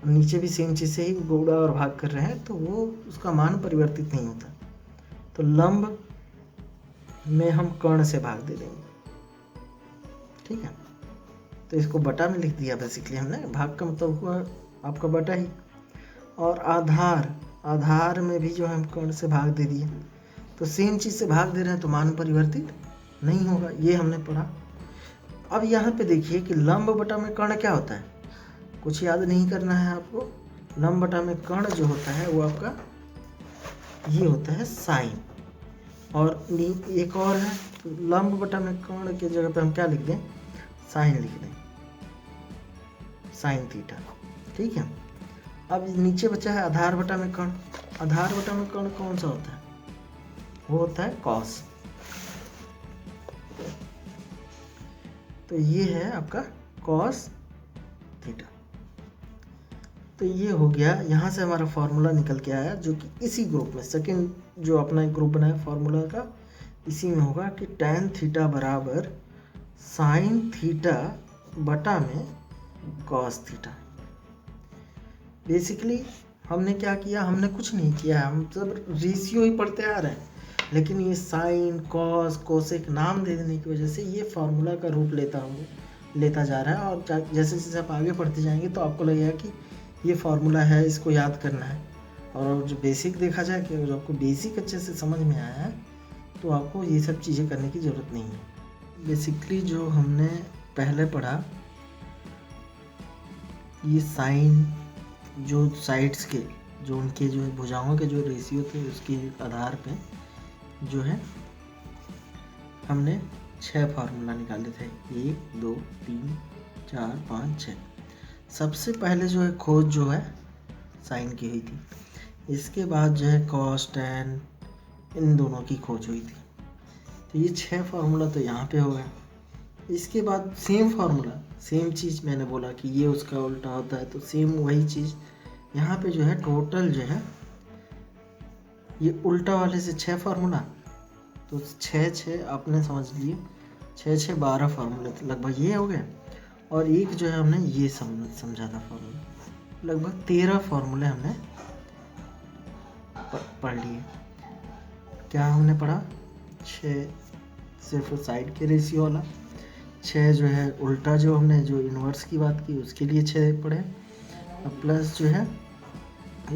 नीचे भी सेम चीज़ से ही गुणा और भाग कर रहे हैं, तो वो उसका मान परिवर्तित नहीं होता। तो लंब में हम कर्ण से भाग दे देंगे, ठीक है। तो इसको बटा में लिख दिया बेसिकली हमने, भाग का मतलब हुआ आपका बटा ही। और आधार, आधार में भी जो है हम कर्ण से भाग दे दिए, तो सेम चीज़ से भाग दे रहे हैं तो मान परिवर्तित नहीं होगा, ये हमने पढ़ा। अब यहाँ पे देखिए कि लंब बटा में कर्ण क्या होता है, कुछ याद नहीं करना है आपको। लंब बटा में कर्ण जो होता है वो आपका ये होता है साइन, और एक और है, तो लंब बटा में कर्ण के जगह पे हम क्या लिख दें? साइन लिख दें, साइन थीटा, ठीक है। अब नीचे बचा है आधार बटा में कर्ण। आधार बटा में कर्ण कौन सा होता है? वो होता है कॉस। तो ये है आपका कॉस थीटा। तो ये हो गया, यहाँ से हमारा फॉर्मूला निकल के आया, जो कि इसी ग्रुप में सेकंड जो अपना एक ग्रुप बनाया फॉर्मूला का, इसी में होगा कि tan थीटा बराबर साइन थीटा बटा में कॉस थीटा। बेसिकली हमने क्या किया? हमने कुछ नहीं किया है, हम सब रेशियो ही पढ़ते आ रहे हैं, लेकिन ये साइन कॉस कोसेक नाम दे देने की वजह से ये फार्मूला का रूप लेता जा रहा है। और जैसे जैसे आप आगे पढ़ते जाएंगे तो आपको लगेगा कि ये फार्मूला है, इसको याद करना है। और जो बेसिक देखा जाए कि जो आपको बेसिक अच्छे से समझ में आया है तो आपको ये सब चीज़ें करने की ज़रूरत नहीं है। बेसिकली जो हमने पहले पढ़ा, ये साइन जो साइड्स के जो उनके जो भुजाओं के जो रेशियो थे उसके आधार पे जो है हमने 6 फार्मूला निकाले थे, 1 2 3 4 5 6। सबसे पहले जो है खोज जो है साइन की हुई थी, इसके बाद जो है कॉस टैन, इन दोनों की खोज हुई थी। तो ये 6 फार्मूला तो यहाँ पे हो गए। इसके बाद सेम फार्मूला, सेम चीज़ मैंने बोला कि ये उसका उल्टा होता है, तो सेम वही चीज़ यहाँ पे जो है टोटल जो है ये उल्टा वाले से 6 फार्मूला, तो 6 आपने समझ लिए, 6 12 फार्मूले तो लगभग ये हो गए। और एक जो है हमने ये समझा था फार्मूला, लगभग 13 फार्मूले हमने पढ़ लिए। क्या हमने पढ़ा? 6 सिर्फ साइड के रेशियो वाला, 6 जो है उल्टा, जो हमने जो इन्वर्स की बात की उसके लिए 6 पढ़े, अब प्लस जो है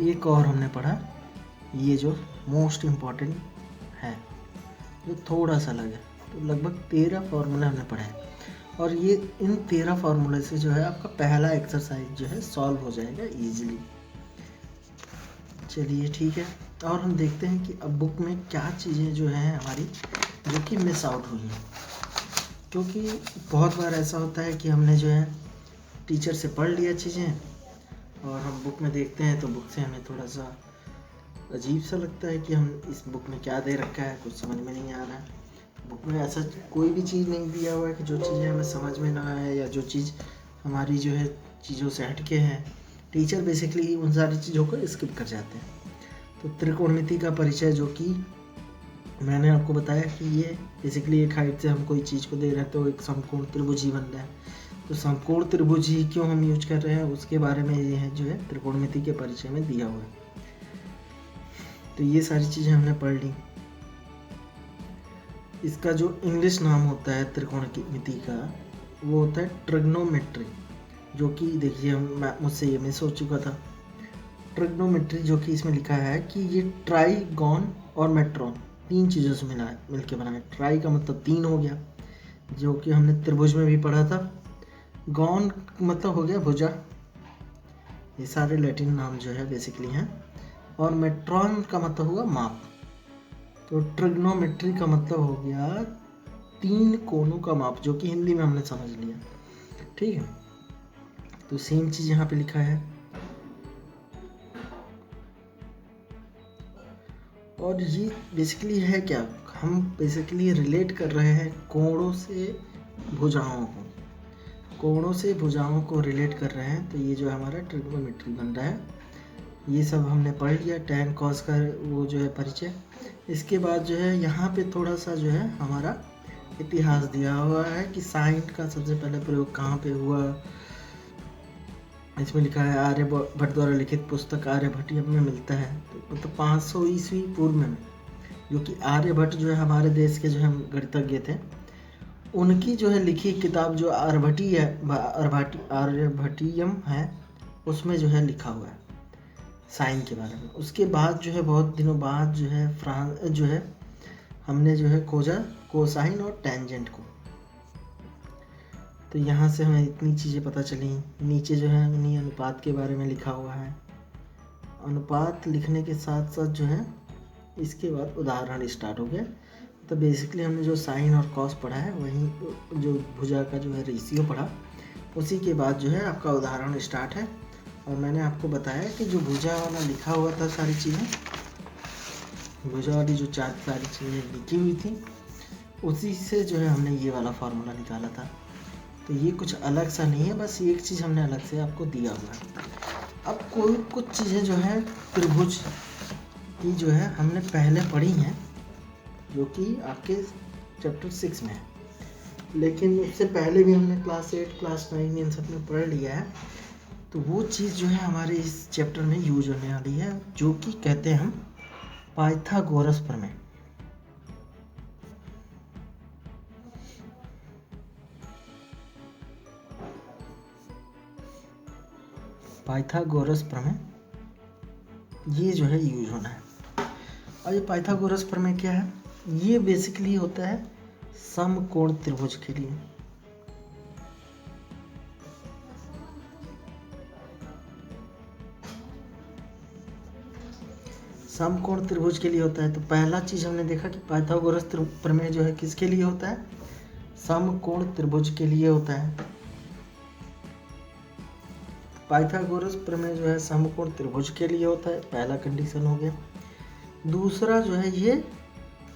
एक और हमने पढ़ा ये जो मोस्ट इम्पॉर्टेंट है, जो थोड़ा सा अलग है। तो लगभग 13 फार्मूले हमने पढ़े हैं, और ये इन 13 फार्मूले से जो है आपका पहला एक्सरसाइज जो है सॉल्व हो जाएगा इजीली। चलिए ठीक है, और हम देखते हैं कि अब बुक में क्या चीज़ें जो हैं हमारी जो कि मिस आउट हुई हैं, क्योंकि बहुत बार ऐसा होता है कि हमने जो है टीचर से पढ़ लिया चीज़ें और हम बुक में देखते हैं तो बुक से हमें थोड़ा सा अजीब सा लगता है कि हम इस बुक में क्या दे रखा है, कुछ समझ में नहीं आ रहा है। बुक में ऐसा कोई भी चीज़ नहीं दिया हुआ है कि जो चीज़ें हमें समझ में ना आए या जो चीज़ हमारी जो है चीज़ों से हटके हैं। टीचर बेसिकली उन सारी चीज़ों को स्किप कर जाते हैं। तो त्रिकोणमिति का परिचय, जो कि मैंने आपको बताया कि ये बेसिकली एक हाइट से हम कोई चीज़ को दे रहे हैं तो एक समकोण त्रिभुज ही बन रहा है, तो समकोण त्रिभुज ही क्यों हम यूज कर रहे हैं उसके बारे में ये है जो है त्रिकोणमिति के परिचय में दिया हुआ है। तो ये सारी चीज़ें हमने पढ़ ली। इसका जो इंग्लिश नाम होता है त्रिकोणमिति का वो होता है ट्रिग्नोमेट्री, जो कि देखिए मुझसे ये मिस हो चुका था। ट्रिग्नोमेट्री जो कि इसमें लिखा है कि ये ट्राइगोन और मेट्रॉन 3 चीज़ों से मिल के बना है। ट्राई का मतलब 3 हो गया, जो कि हमने त्रिभुज में भी पढ़ा था। गॉन मतलब हो गया भुजा, ये सारे लैटिन नाम जो है बेसिकली हैं। और मेट्रॉन का मतलब हुआ माप। तो ट्रिग्नोमेट्री का मतलब हो गया 3 कोनों का माप, जो कि हिंदी में हमने समझ लिया। ठीक है, तो सेम चीज़ यहाँ पे लिखा है। और ये बेसिकली है क्या, हम बेसिकली रिलेट कर रहे हैं कोणों से भुजाओं को, कोणों से भुजाओं को रिलेट कर रहे हैं। तो ये जो हमारा ट्रिग्नोमेट्री बन रहा है, ये सब हमने पढ़ लिया। टैन कॉस का वो जो है परिचय। इसके बाद जो है यहाँ पे थोड़ा सा जो है हमारा इतिहास दिया हुआ है कि साइन का सबसे पहले प्रयोग कहाँ पे हुआ। इसमें लिखा है आर्यभट्ट द्वारा लिखित पुस्तक आर्यभट्टियम में मिलता है, तो मतलब 500 ईस्वी पूर्व में, जो कि आर्यभट्ट जो है हमारे देश के जो है गणितज्ञ थे, उनकी जो है लिखी किताब जो आर्यभट्टियम है उसमें जो है लिखा हुआ है साइन के बारे में। उसके बाद जो है बहुत दिनों बाद जो है जो है हमने जो है खोजा कोसाइन और टेंजेंट को। तो यहाँ से हमें इतनी चीज़ें पता चली। नीचे जो है उन्हीं अनुपात के बारे में लिखा हुआ है। अनुपात लिखने के साथ साथ जो है इसके बाद उदाहरण स्टार्ट हो गया। तो बेसिकली हमने जो साइन और कॉस पढ़ा है, वहीं जो भुजा का जो है रेशियो पढ़ा, उसी के बाद जो है आपका उदाहरण स्टार्ट है। और मैंने आपको बताया कि जो भुजा वाला लिखा हुआ था सारी चीज़ें, भुजा वाली जो सारी चीज़ें लिखी हुई थी, उसी से जो है हमने ये वाला फार्मूला निकाला था। तो ये कुछ अलग सा नहीं है, बस एक चीज़ हमने अलग से आपको दिया हुआ है। अब कुछ चीज़ें जो है त्रिभुज की जो है हमने पहले पढ़ी हैं, जो कि आपके चैप्टर 6 में है, लेकिन उससे पहले भी हमने क्लास 8 क्लास 9 इन सब में पढ़ लिया है। तो वो चीज़ जो है हमारे इस चैप्टर में यूज होने वाली है, जो कि कहते हैं हम पाइथागोरस प्रमेय। पाइथागोरस प्रमेय ये जो है यूज होना है। और ये पाइथागोरस प्रमेय क्या है? ये बेसिकली होता है समकोण त्रिभुज के लिए। समकोण त्रिभुज के लिए होता है। तो पहला चीज हमने देखा कि पाइथागोरस प्रमेय जो है किसके लिए होता है? समकोण त्रिभुज के लिए होता है। पाइथागोरस प्रमेय जो है समकोण त्रिभुज के लिए होता है, पहला कंडीशन हो गया। दूसरा जो है ये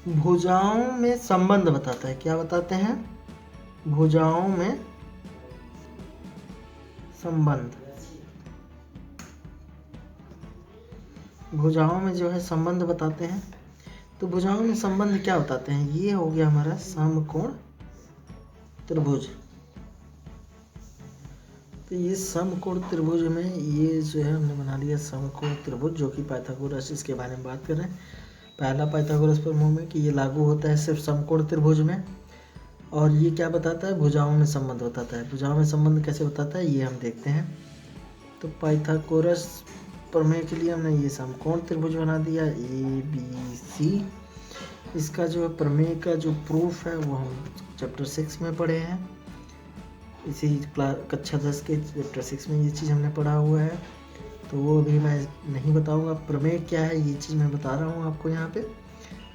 भुजाओं में संबंध बताता है। क्या बताते हैं? भुजाओं में संबंध। भुजाओं में जो है संबंध बताते हैं। तो भुजाओं में संबंध क्या बताते हैं? ये हो गया हमारा समकोण त्रिभुज। तो ये समकोण त्रिभुज में ये जो है हमने बना लिया समकोण त्रिभुज, जो कि पाइथागोरस इसके बारे में बात कर रहे हैं। पहला पाइथागोरस प्रमेय में कि ये लागू होता है सिर्फ समकोण त्रिभुज में। और ये क्या बताता है? भुजाओं में संबंध बताता है। भुजाओं में संबंध कैसे बताता है ये हम देखते हैं। तो पाइथागोरस प्रमेय के लिए हमने ये समकोण त्रिभुज बना दिया ABC। इसका जो प्रमेय का जो प्रूफ है वो हम चैप्टर 6 में पढ़े हैं। इसी कक्षा 10 के चैप्टर 6 में ये चीज़ हमने पढ़ा हुआ है, तो वो अभी मैं नहीं बताऊंगा। प्रमेय क्या है ये चीज़ मैं बता रहा हूँ आपको यहाँ पे।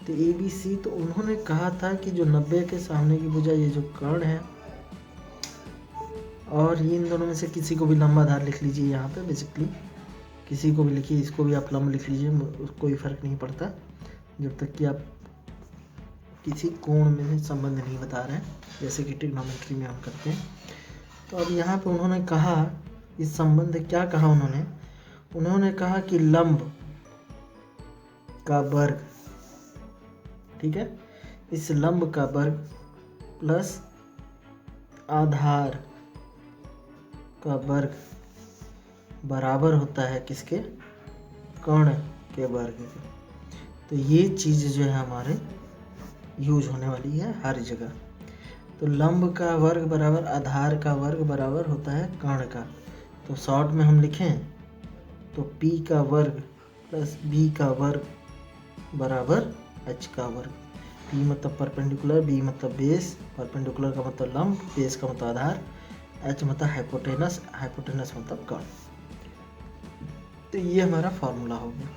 तो ABC, तो उन्होंने कहा था कि जो 90 के सामने की भुजा, ये जो कर्ण है, और ये इन दोनों में से किसी को भी लंबा आधार लिख लीजिए यहाँ पे। बेसिकली किसी को भी लिखिए, इसको भी आप लंब लिख लीजिए, कोई फ़र्क नहीं पड़ता जब तक कि आप किसी कोण में संबंध नहीं बता रहे हैं, जैसे कि ट्रिग्नोमेट्री में हम करते हैं। तो अब यहाँ पे उन्होंने कहा इस संबंध, क्या कहा उन्होंने कहा कि लंब का वर्ग, ठीक है, इस लंब का वर्ग प्लस आधार का वर्ग बराबर होता है किसके? कर्ण के वर्ग के। तो ये चीज़ जो है हमारे यूज होने वाली है हर जगह। तो लंब का वर्ग बराबर आधार का वर्ग बराबर होता है कर्ण का। तो शॉर्ट में हम लिखें तो P का वर्ग प्लस B का वर्ग बराबर H का वर्ग। P मतलब परपेंडिकुलर, B मतलब बेस, परपेंडिकुलर का मतलब लंब, बेस का मतलब आधार, H मतलब हाइपोटेनस, हाइपोटेनस मतलब कर्ण। तो ये हमारा फार्मूला हो गया।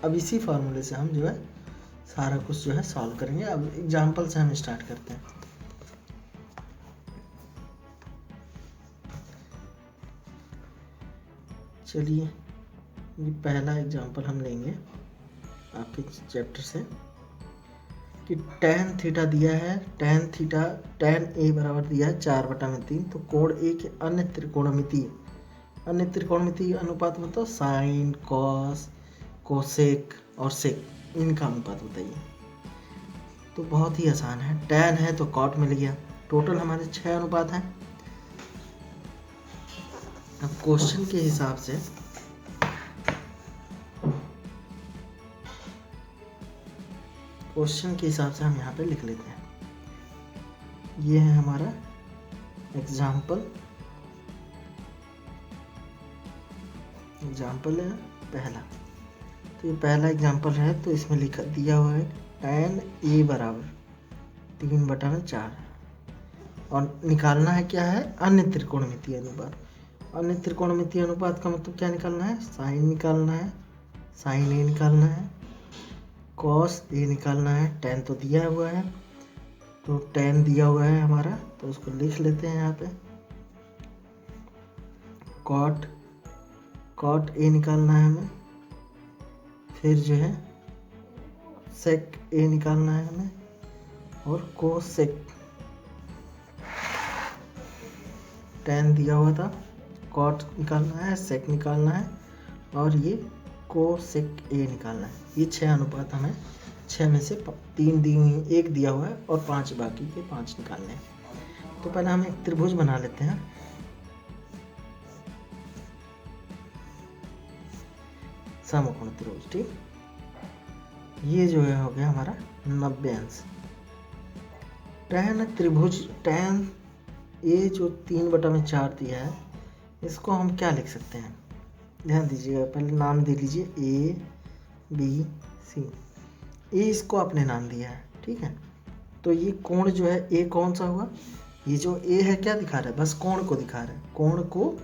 अब इसी फार्मूले से हम जो है सारा कुछ जो है सॉल्व करेंगे। अब एग्जाम्पल से हम स्टार्ट करते हैं। चलिए, ये पहला एग्जाम्पल हम लेंगे आपके चैप्टर से कि tan थीटा दिया है। tan A बराबर दिया है 4/3। तो कोण A के अन्य त्रिकोणमितीय अनुपात मतलब साइन, कॉस, कोसेक और सेक, इनका अनुपात बताइए। तो बहुत ही आसान है। tan है तो कॉट मिल गया। टोटल हमारे 6 अनुपात हैं। अब क्वेश्चन के हिसाब से हम यहाँ पे लिख लेते हैं। ये है हमारा एग्जाम्पल है पहला। तो ये पहला एग्जाम्पल है, तो इसमें लिखा दिया हुआ है tan A बराबर 3/4 और निकालना है क्या है? अन्य त्रिकोणमितीय अनुपात। अन्य त्रिकोणमितीय अनुपात का मतलब क्या निकालना है? साइन निकालना है, साइन A निकालना है, कॉस A निकालना है। tan तो दिया हुआ है, तो tan दिया हुआ है हमारा, तो उसको लिख लेते हैं यहाँ पे। कॉट A निकालना है हमें, फिर जो है सेक A निकालना है हमें, और कोसेक। tan दिया हुआ था, कॉट निकालना है, सेक निकालना है, और ये कोसेक A निकालना है। ये 6 अनुपात हमें 6 में से 3 दी हुई, 1 दिया हुआ है और 5 बाकी के 5 निकालने हैं। तो पहले हम एक त्रिभुज बना लेते हैं। समकोण त्रिभुज, ठीक। ये जो है हो गया हमारा 90 अंश। tan त्रिभुज, tan A जो 3/4 दिया है, इसको हम क्या लिख सकते हैं? ध्यान दीजिएगा, पहले नाम दे लीजिए ABC। A इसको आपने नाम दिया है, ठीक है। तो ये कोण जो है A कौन सा हुआ? ये जो A है क्या दिखा रहा है? बस कोण को दिखा रहा है, कोण को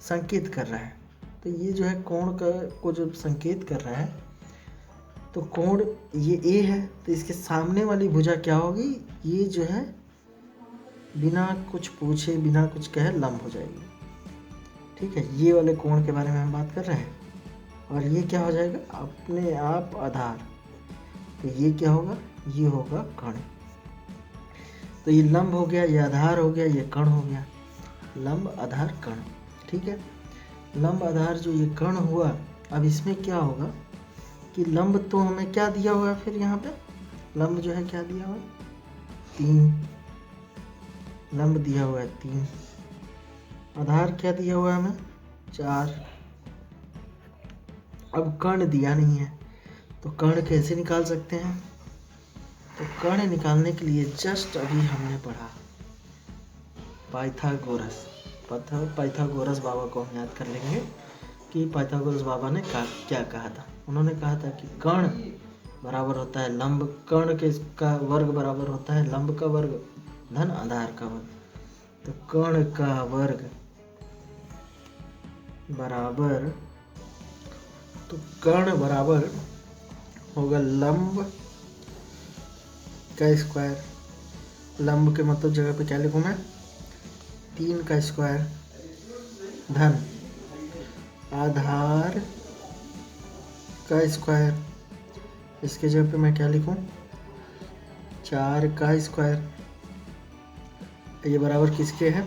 संकेत कर रहा है। तो ये जो है कोण को जो संकेत कर रहा है, तो कोण ये A है, तो इसके सामने वाली भुजा क्या होगी? ये जो है बिना कुछ पूछे, बिना कुछ कहे लंब हो जाएगी, ठीक है। ये वाले कोण के बारे में हम बात कर रहे हैं। और ये क्या हो जाएगा? अपने आप आधार। तो ये क्या होगा, ये होगा कण। तो ये लंब हो गया, ये आधार हो गया, ये कण हो गया, लंब आधार कण। ठीक है, लंब आधार जो ये कण हुआ, अब इसमें क्या होगा कि लंब तो हमें क्या दिया हुआ है, फिर यहाँ पे लंब जो है क्या दिया हुआ है, 3, लंब दिया हुआ है 3, आधार क्या दिया हुआ है हमें, 4। अब कण दिया नहीं है, तो कण कैसे निकाल सकते हैं, तो कण निकालने के लिए जस्ट अभी हमने पढ़ा पाइथागोरस। पाइथागोरस बाबा को हम याद कर लेंगे कि पाइथागोरस बाबा ने क्या कहा था। उन्होंने कहा था कि कण बराबर होता है लंब, कण के का वर्ग बराबर होता है लंब का वर्ग धन आधार का वर्ग। तो कण का वर्ग बराबर, तो कण बराबर होगा लंब का स्क्वायर। लंब के मतलब जगह पे क्या लिखूं मैं, 3 का स्क्वायर धन आधार का स्क्वायर। इसके जगह पे मैं क्या लिखूं, 4 का स्क्वायर। ये बराबर किसके है,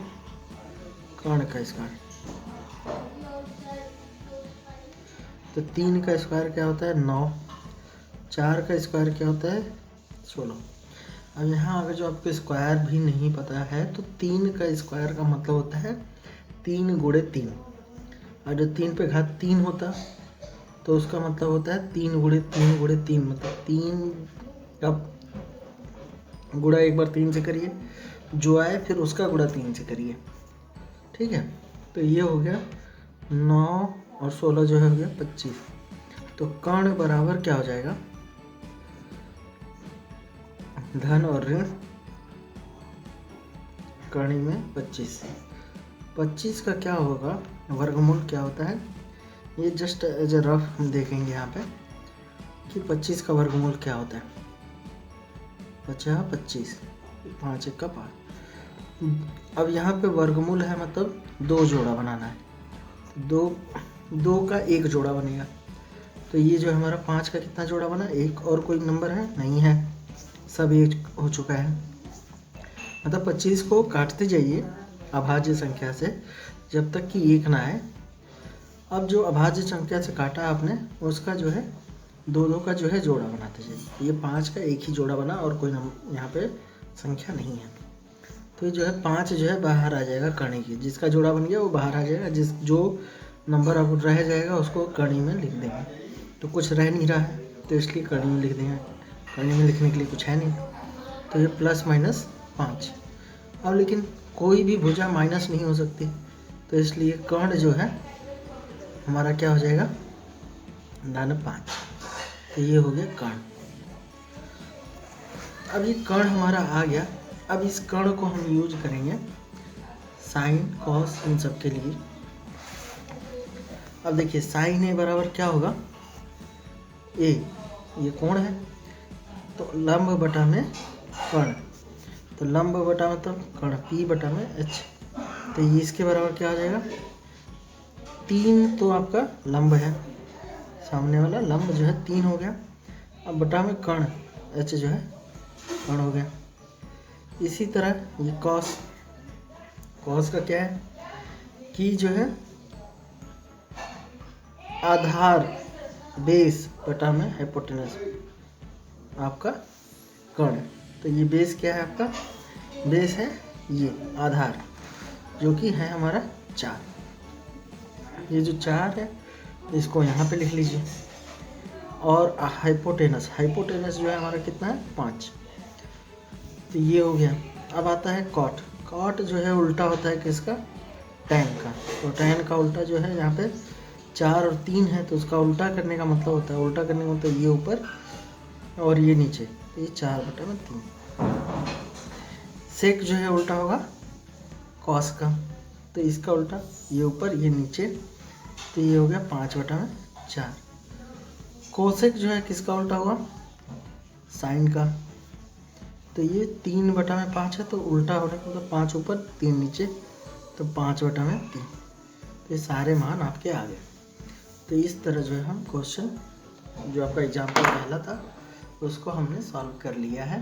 कण का स्क्वायर। तो 3 का स्क्वायर क्या होता है, 9, 4 का स्क्वायर क्या होता है, 16। अब यहाँ अगर जो आपको स्क्वायर भी नहीं पता है तो 3 का स्क्वायर का मतलब होता है 3 गुणे 3, और जो 3 पे घात 3 होता तो उसका मतलब होता है 3 गुणे 3 गुणे 3, मतलब 3 का गुणा एक बार 3 से करिए, जो आए फिर उसका गुणा 3 से करिए। ठीक है, तो ये हो गया 9 और 16 जो है हो गया 25। तो कण बराबर क्या हो जाएगा, धन और ऋण कणी में 25 का क्या होगा, वर्गमूल क्या होता है, ये जस्ट एज ए रफ हम देखेंगे यहाँ पे कि 25 का वर्गमूल क्या होता है। 25, 5 1 का 5। अब यहाँ पे वर्गमूल है मतलब 2 जोड़ा बनाना है, 2 का 1 जोड़ा बनेगा। तो ये जो हमारा 5 का कितना जोड़ा बना, 1, और कोई नंबर है नहीं है, सब 1 हो चुका है। मतलब 25 को काटते जाइए अभाज्य संख्या से जब तक कि 1 ना आए। अब जो अभाज्य संख्या से काटा आपने उसका जो है 2 का जो है जोड़ा बनाते जाइए। ये 5 का 1 ही जोड़ा बना और कोई यहाँ पे संख्या नहीं है। तो ये जो है 5 जो है बाहर आ जाएगा कणी की, जिसका जोड़ा बन गया वो बाहर आ जाएगा, जो नंबर अब रह जाएगा उसको कणी में लिख देंगे। तो कुछ रह नहीं रहा है तो इसलिए कणी में लिख देंगे, कणी में लिखने के लिए कुछ है नहीं। तो ये प्लस माइनस 5। अब लेकिन कोई भी भुजा माइनस नहीं हो सकती, तो इसलिए कर्ण जो है हमारा क्या हो जाएगा, धन 5। तो ये हो गया कर्ण। अब ये कर्ण हमारा आ गया। अब इस कर्ण को हम यूज करेंगे साइन कॉस इन सब के लिए। अब देखिए साइन ए बराबर क्या होगा, ए, ये कोण है तो लंब बटा में कर्ण, तो लंब बटा मतलब कर्ण, पी बटा में एच। तो ये इसके बराबर क्या हो जाएगा, 3 तो आपका लंब है, सामने वाला लंब जो है 3 हो गया। अब बटा में कर्ण, एच जो है कर्ण हो गया। इसी तरह ये कॉस, कॉस का क्या है कि जो है आधार बेस बटा में हाइपोटेनस आपका कर्ण। तो ये बेस क्या है आपका, बेस है ये आधार जो कि है हमारा 4। ये जो 4 है इसको यहाँ पे लिख लीजिए। और हाइपोटेनस, हाइपोटेनस जो है हमारा कितना है, 5। तो ये हो गया। अब आता है कॉट। कॉट जो है उल्टा होता है किसका, टैन का। तो टैन का उल्टा जो है यहाँ पे 4 और 3 है तो उसका उल्टा करने का मतलब होता है, उल्टा करने का मतलब ये ऊपर और ये नीचे, तो ये 4/3। सेक जो है उल्टा होगा कॉस का, तो इसका उल्टा ये ऊपर ये नीचे, तो ये हो गया 5/4। कोसेक जो है किसका उल्टा होगा, साइन का, तो ये 3/5 है तो उल्टा होने का मतलब 5 ऊपर 3 नीचे, तो 5/3। तो ये सारे मान आपके आ गए। तो इस तरह जो है हम क्वेश्चन जो आपका एग्जाम्पल पहला था उसको हमने सॉल्व कर लिया है।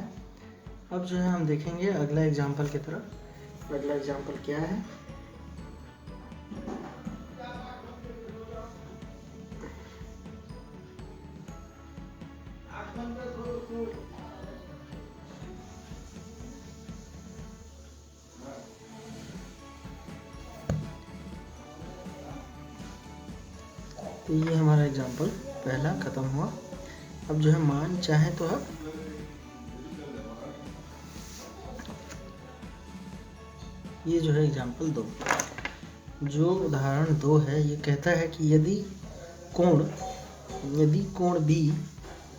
अब जो है हम देखेंगे अगला एग्जाम्पल की तरफ। अगला एग्जाम्पल क्या है? तो ये हमारा एग्जाम्पल पहला ख़त्म हुआ। अब जो है मान चाहे तो अब ये जो है एग्जाम्पल 2, जो उदाहरण 2 है, ये कहता है कि यदि कोण बी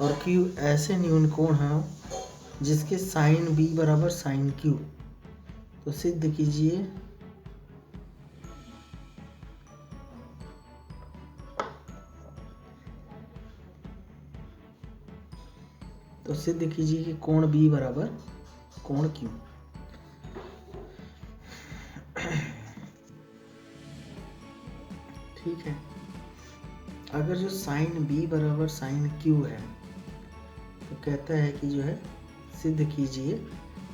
और क्यू ऐसे न्यून कोण हैं जिसके साइन बी बराबर साइन क्यू, तो सिद्ध कीजिए कि कोण बी बराबर कोण क्यू। ठीक है, अगर जो साइन बी बराबर साइन क्यू है तो कहता है कि जो है सिद्ध कीजिए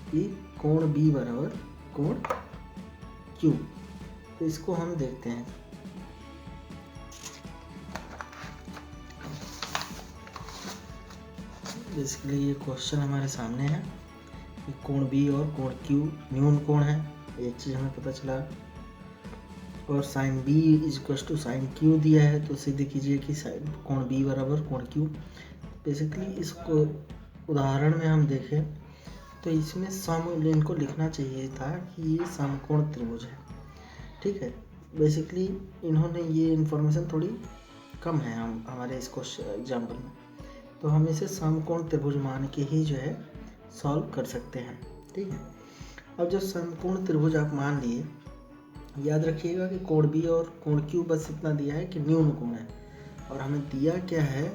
कि कोण बी बराबर कोण क्यू। तो इसको हम देखते हैं। बेसिकली ये क्वेश्चन हमारे सामने है कि कोण बी और कोण क्यू न्यून कोण है, एक चीज़ हमें पता चला, और sine B equal to sine Q दिया है, तो सिद्ध कीजिए कि साइन कोण बी बराबर कोण क्यू। बेसिकली इसको उदाहरण में हम देखें तो इसमें समकोण को लिखना चाहिए था कि ये समकोण त्रिभुज है। ठीक है, बेसिकली इन्होंने ये इन्फॉर्मेशन थोड़ी कम है हमारे इस क्वेश्चन एग्जाम्पल में, तो हम इसे समकोण त्रिभुज मान के ही जो है सॉल्व कर सकते हैं। ठीक है, अब जो समकोण त्रिभुज आप मान लिए, याद रखिएगा कि कोण बी और कोण क्यू बस इतना दिया है कि न्यून कोण है, और हमें दिया क्या है,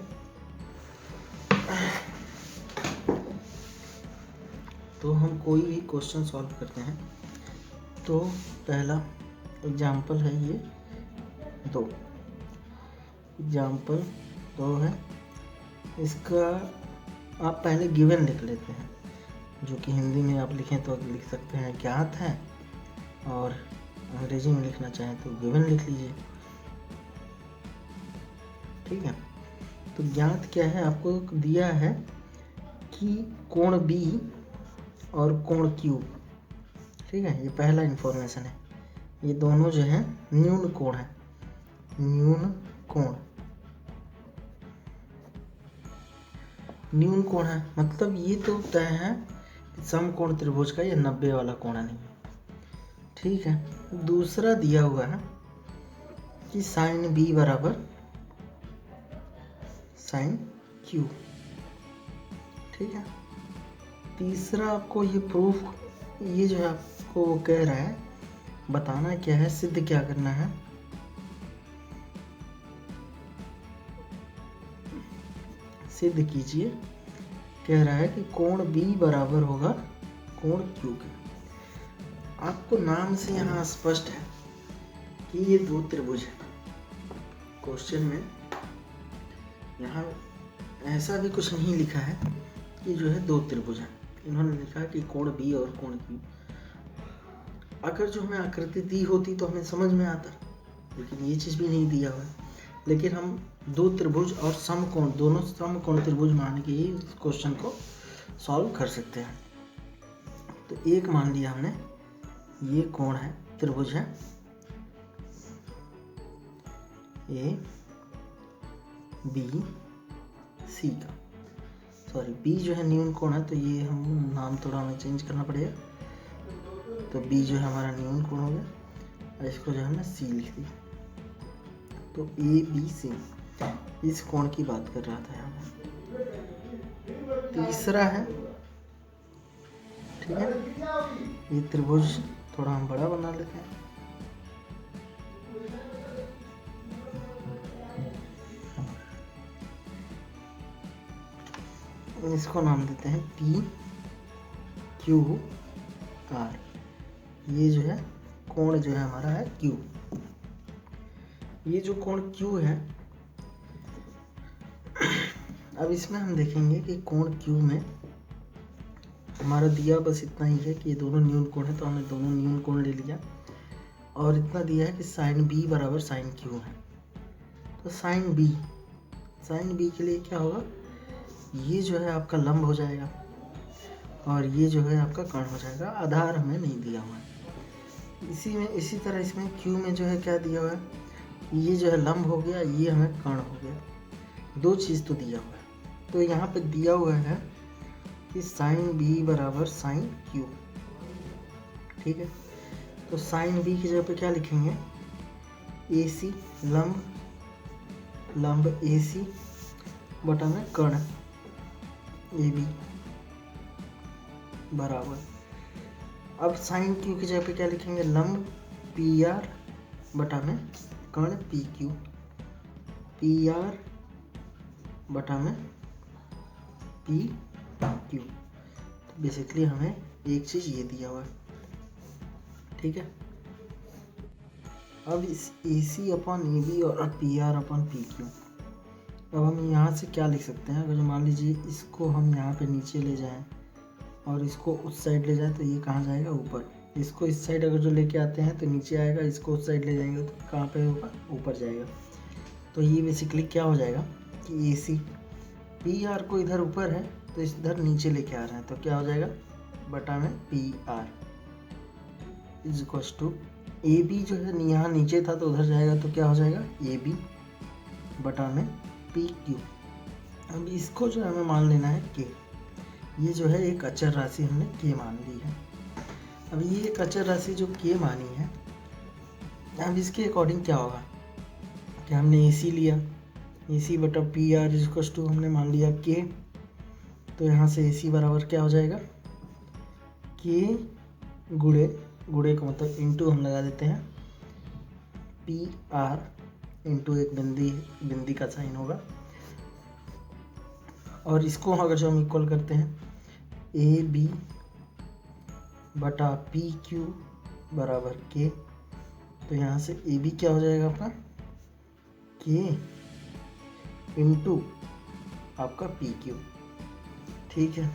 तो हम कोई भी क्वेश्चन सॉल्व करते हैं। तो पहला एग्जाम्पल है ये 2, एग्जाम्पल 2 है। इसका आप पहले गिवन लिख लेते हैं, जो कि हिंदी में आप लिखें तो लिख सकते हैं ज्ञात है, और अंग्रेजी में लिखना चाहें तो गिवन लिख लीजिए। ठीक है, तो ज्ञात क्या है, आपको दिया है कि कोण बी और कोण क्यू, ठीक है, ये पहला इंफॉर्मेशन है, ये दोनों जो है न्यून कोण है, न्यून कोण है, मतलब ये तो तय है समकोण त्रिभुज का ये 90 वाला कोण नहीं है। ठीक है, दूसरा दिया हुआ है कि साइन बी बराबर साइन क्यू। ठीक है, तीसरा आपको ये प्रूफ, ये जो है आपको वो कह रहा है बताना क्या है, सिद्ध क्या करना है, सिद्ध कीजिए, कह रहा है कि कोण बी बराबर होगा कोण क्यू के। आपको नाम से यहाँ स्पष्ट है कि ये 2 त्रिभुज है। क्वेश्चन में यहाँ ऐसा भी कुछ नहीं लिखा है कि जो है 2 त्रिभुज है, इन्होंने लिखा है कि कोण बी और कोण क्यू। अगर जो हमें आकृति दी होती तो हमें समझ में आता, लेकिन ये चीज़ भी नहीं दिया हुआ है। लेकिन हम 2 त्रिभुज और समकोण, दोनों समकोण त्रिभुज मान के ही इस क्वेश्चन को सॉल्व कर सकते हैं। तो एक मान लिया हमने, ये कोण है, त्रिभुज है ए बी सी का, सॉरी बी जो है न्यून कोण है, तो ये हम नाम थोड़ा हमें चेंज करना पड़ेगा, तो बी जो है हमारा न्यून कोण हो गया, और इसको जो है हमने सी लिख दिया। तो ए बी सी, इस कोण की बात कर रहा था यहाँ। तीसरा है, ठीक है, ये त्रिभुज थोड़ा हम बड़ा बना लेते हैं, इसको नाम देते हैं पी क्यू आर। ये जो है कोण जो है हमारा है क्यू। ये जो कोण क्यू है अब इसमें हम देखेंगे कि कोण क्यू में हमारा दिया बस इतना ही है कि ये दोनों न्यून कोण है, तो हमने दोनों न्यून कोण ले लिया। और इतना दिया है कि साइन बी बराबर साइन क्यू है। तो साइन बी के लिए क्या होगा, ये जो है आपका लंब हो जाएगा और ये जो है आपका कर्ण हो जाएगा। आधार हमें नहीं दिया हुआ है। इसी तरह इसमें क्यू में जो है क्या दिया हुआ है, ये जो है लंब हो गया, ये हमें कर्ण हो गया। दो चीज़ तो दिया हुआ है। तो यहाँ पे दिया हुआ है कि साइन बी बराबर साइन क्यू। ठीक है, तो साइन बी की जगह पे क्या लिखेंगे, ए सी लंब ए सी बटा में कर्ण ए बी बराबर। अब साइन क्यू की जगह पे क्या लिखेंगे, लंब पी आर बटा में कर्ण पी आर बटा में पी क्यू। तो बेसिकली हमें एक चीज़ ये दिया हुआ है। ठीक है, अब इस ए सी अपॉन ए बी और P R upon P Q, अब हम यहाँ से क्या लिख सकते हैं। अगर जो मान लीजिए इसको हम यहाँ पे नीचे ले जाएं और इसको उस साइड ले जाएं तो ये कहाँ जाएगा, ऊपर। इसको इस साइड अगर जो लेके आते हैं तो नीचे आएगा, इसको उस साइड ले जाएंगे तो कहाँ पे होगा, ऊपर जाएगा। तो ये बेसिकली क्या हो जाएगा कि ए सी पी आर को इधर ऊपर है तो इधर नीचे लेके आ रहे हैं, तो क्या हो जाएगा बटा में P R is equals to A B जो है यहाँ नीचे था तो उधर जाएगा, तो क्या हो जाएगा ए बी बटा में पी क्यू। अब इसको जो हमें मान लेना है के। ये जो है एक अचर राशि हमने के मान ली है। अब ये एक अचर राशि जो के मानी है, अब इसके अकॉर्डिंग क्या होगा कि हमने ए सी लिया, ए सी बटा P R is equals to हमने मान लिया के। तो यहाँ से ए सी बराबर क्या हो जाएगा, के गुणे का मतलब इंटू हम लगा देते हैं पी आर इंटू एक बिंदी का साइन होगा। और इसको अगर जो हम इक्वल करते हैं ए बी बटा पी क्यू बराबर के, तो यहाँ से ए बी क्या हो जाएगा आपका के इंटू आपका पी क्यू। ठीक है,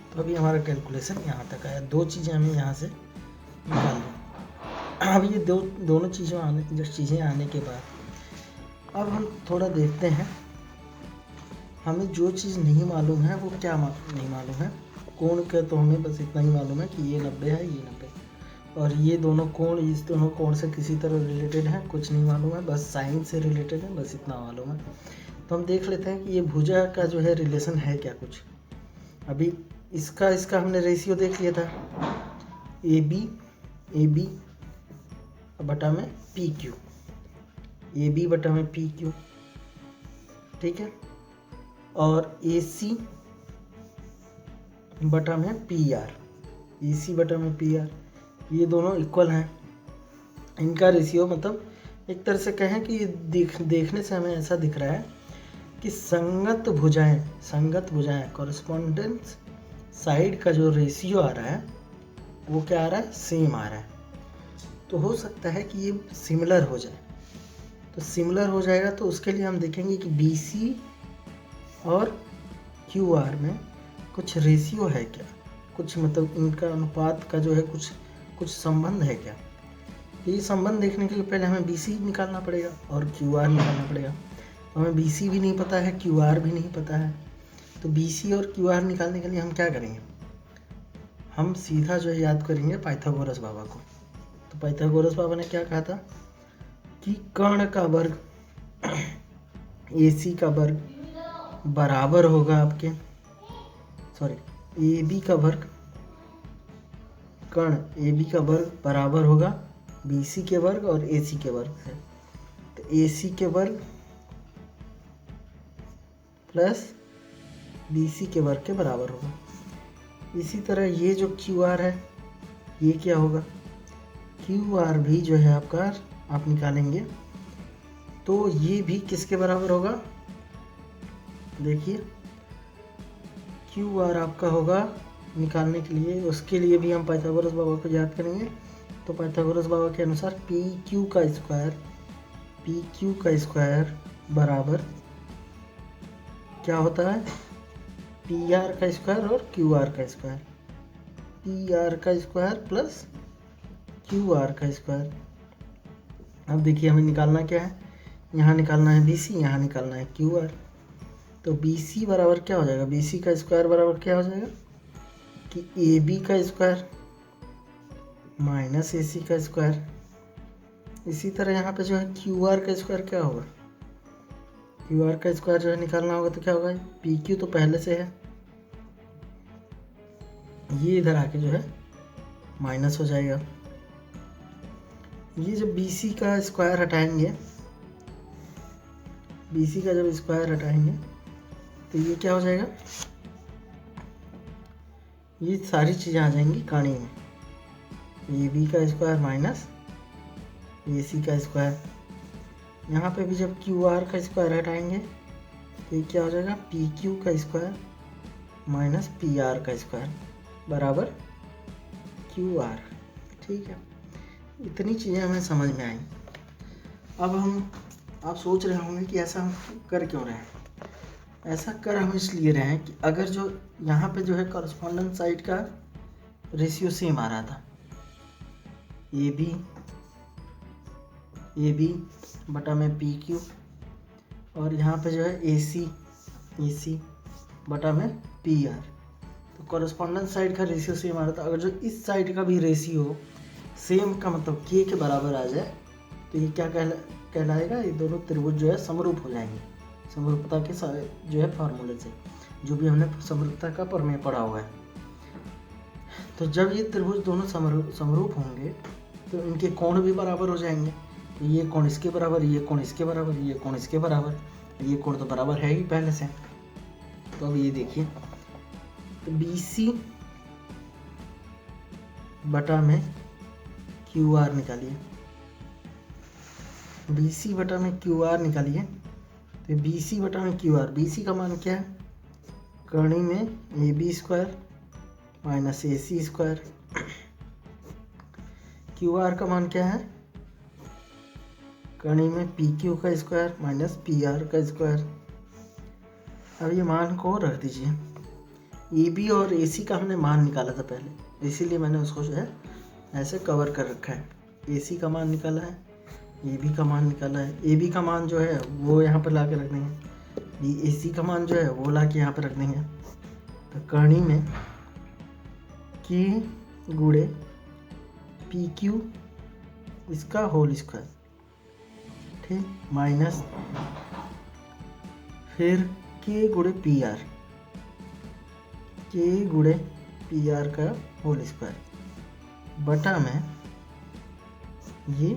तो अभी हमारा कैलकुलेशन यहाँ तक आया। दो चीज़ें हमें यहाँ से निकाल ली। अब ये दोनों चीज़ें आने के बाद अब हम थोड़ा देखते हैं, हमें जो चीज़ नहीं मालूम है वो क्या नहीं मालूम है। कोण का तो हमें बस इतना ही मालूम है कि ये 90 है, ये 90, और ये दोनों कोण इस दोनों कोण से किसी तरह रिलेटेड है, कुछ नहीं मालूम है, बस साइन से रिलेटेड है, बस इतना मालूम है। तो हम देख लेते हैं कि ये भुजा का जो है रिलेशन है क्या कुछ। अभी इसका हमने रेशियो देख लिया था, ए बी बटा में पी क्यू, ए बी बटा में पी क्यू। ठीक है, और ए सी बटा में पी आर, ए सी बटा में पी आर, ये दोनों इक्वल हैं। इनका रेशियो मतलब एक तरह से कहें कि देखने से हमें ऐसा दिख रहा है कि संगत भुजाएं कॉरेस्पॉन्डेंस साइड का जो रेशियो आ रहा है वो क्या आ रहा है, सेम आ रहा है। तो हो सकता है कि ये सिमिलर हो जाए। तो सिमिलर हो जाएगा तो उसके लिए हम देखेंगे कि बी सी और क्यू आर में कुछ रेशियो है क्या, कुछ मतलब इनका अनुपात का जो है कुछ संबंध है क्या। तो ये संबंध देखने के लिए पहले हमें बी सी निकालना पड़ेगा और क्यू आर निकालना पड़ेगा। तो हमें बी सी भी नहीं पता है, क्यू आर भी नहीं पता है। तो बी सी और क्यू आर निकालने के लिए हम क्या करेंगे, हम सीधा जो है याद करेंगे पाइथागोरस बाबा को। तो पाइथागोरस बाबा ने क्या कहा था कि कर्ण का वर्ग ए सी का वर्ग बराबर होगा आपके ए बी का वर्ग, कर्ण ए बी का वर्ग बराबर होगा बी सी के वर्ग और ए सी के वर्ग से। तो ए सी के वर्ग प्लस बी सी के वर्ग के बराबर होगा। इसी तरह ये जो क्यू आर है ये क्या होगा, क्यू आर भी जो है आपका आप निकालेंगे तो ये भी किसके बराबर होगा, देखिए क्यू आर आपका होगा निकालने के लिए, उसके लिए भी हम पाइथागोरस बाबा को याद करेंगे। तो पाइथागोरस बाबा के अनुसार पी क्यू का स्क्वायर पी क्यू का स्क्वायर बराबर क्या होता है, पी आर का स्क्वायर और क्यू आर का स्क्वायर, पी आर का स्क्वायर प्लस क्यू आर का स्क्वायर। अब देखिए हमें निकालना क्या है, यहाँ निकालना है बी सी, यहाँ निकालना है क्यू आर। तो बी सी बराबर क्या हो जाएगा, बी सी का स्क्वायर बराबर क्या हो जाएगा कि ए बी का स्क्वायर माइनस ए सी का स्क्वायर। इसी तरह यहाँ पे जो है क्यू आर का स्क्वायर क्या होगा, क्यू आर का स्क्वायर जो है निकालना होगा तो क्या होगा, पी क्यू तो पहले से है, ये इधर आके जो है माइनस हो जाएगा। ये जब बी सी का स्क्वायर हटाएंगे, बी सी का जब स्क्वायर हटाएंगे तो ये क्या हो जाएगा, ये सारी चीज़ें आ जाएंगी काणी में, ए बी का स्क्वायर माइनस ए सी का स्क्वायर। यहाँ पे भी जब क्यू आर का स्क्वायर हटाएंगे तो ये क्या हो जाएगा, पी क्यू का स्क्वायर माइनस पी आर का स्क्वायर बराबर क्यू आर। ठीक है, इतनी चीज़ें हमें समझ में आई। अब आप सोच रहे होंगे कि ऐसा हम कर क्यों रहे हैं। ऐसा कर हम इसलिए रहे हैं कि अगर जो यहाँ पे जो है कॉरस्पॉन्डेंस साइड का रेशियो सेम आ रहा था, ए बी बटा में पी क्यू, और यहाँ पे जो है ए सी बटा में पी आर, तो कॉरस्पॉन्डेंस साइड का रेशियो सेम आ रहा था। अगर जो इस साइड का भी रेशियो सेम का मतलब के बराबर आ जाए तो ये क्या कहलाएगा, ये दोनों त्रिभुज जो है समरूप हो जाएंगे, समरूपता के जो है फार्मूले से, जो भी हमने समरूपता का प्रमेय पढ़ा हुआ है। तो जब ये त्रिभुज दोनों समरूप होंगे तो इनके कोण भी बराबर हो जाएंगे। तो ये कोण इसके बराबर, ये कोण इसके बराबर, ये कोण इसके बराबर, ये कोण तो बराबर है ही पहले से। तो अब ये देखिए, तो बी सी बटा में क्यू आर निकालिए, बी सी बटा में क्यू आर निकालिए। तो बी सी बटा में क्यू आर, बी सी का मान क्या है, कर्ण में A B square minus A C square, Q R का मान क्या है, कर्ण में पी क्यू का स्क्वायर माइनस पी आर का स्क्वायर। अब ये मान को रख दीजिए, ए बी और ए सी का हमने मान निकाला था पहले, इसीलिए मैंने उसको जो है ऐसे कवर कर रखा है। ए सी का मान निकाला है, ए बी का मान निकाला है, ए बी का मान जो है वो यहाँ पर ला के रख देंगे, ए सी का मान जो है वो ला के यहाँ पर रख देंगे। तो कर्ण में के गुणे पी क्यू इसका होल स्क्वायर, ठीक, माइनस फिर के गुणे पी आर, के गुणे पी आर का होल स्क्वायर बटा में ये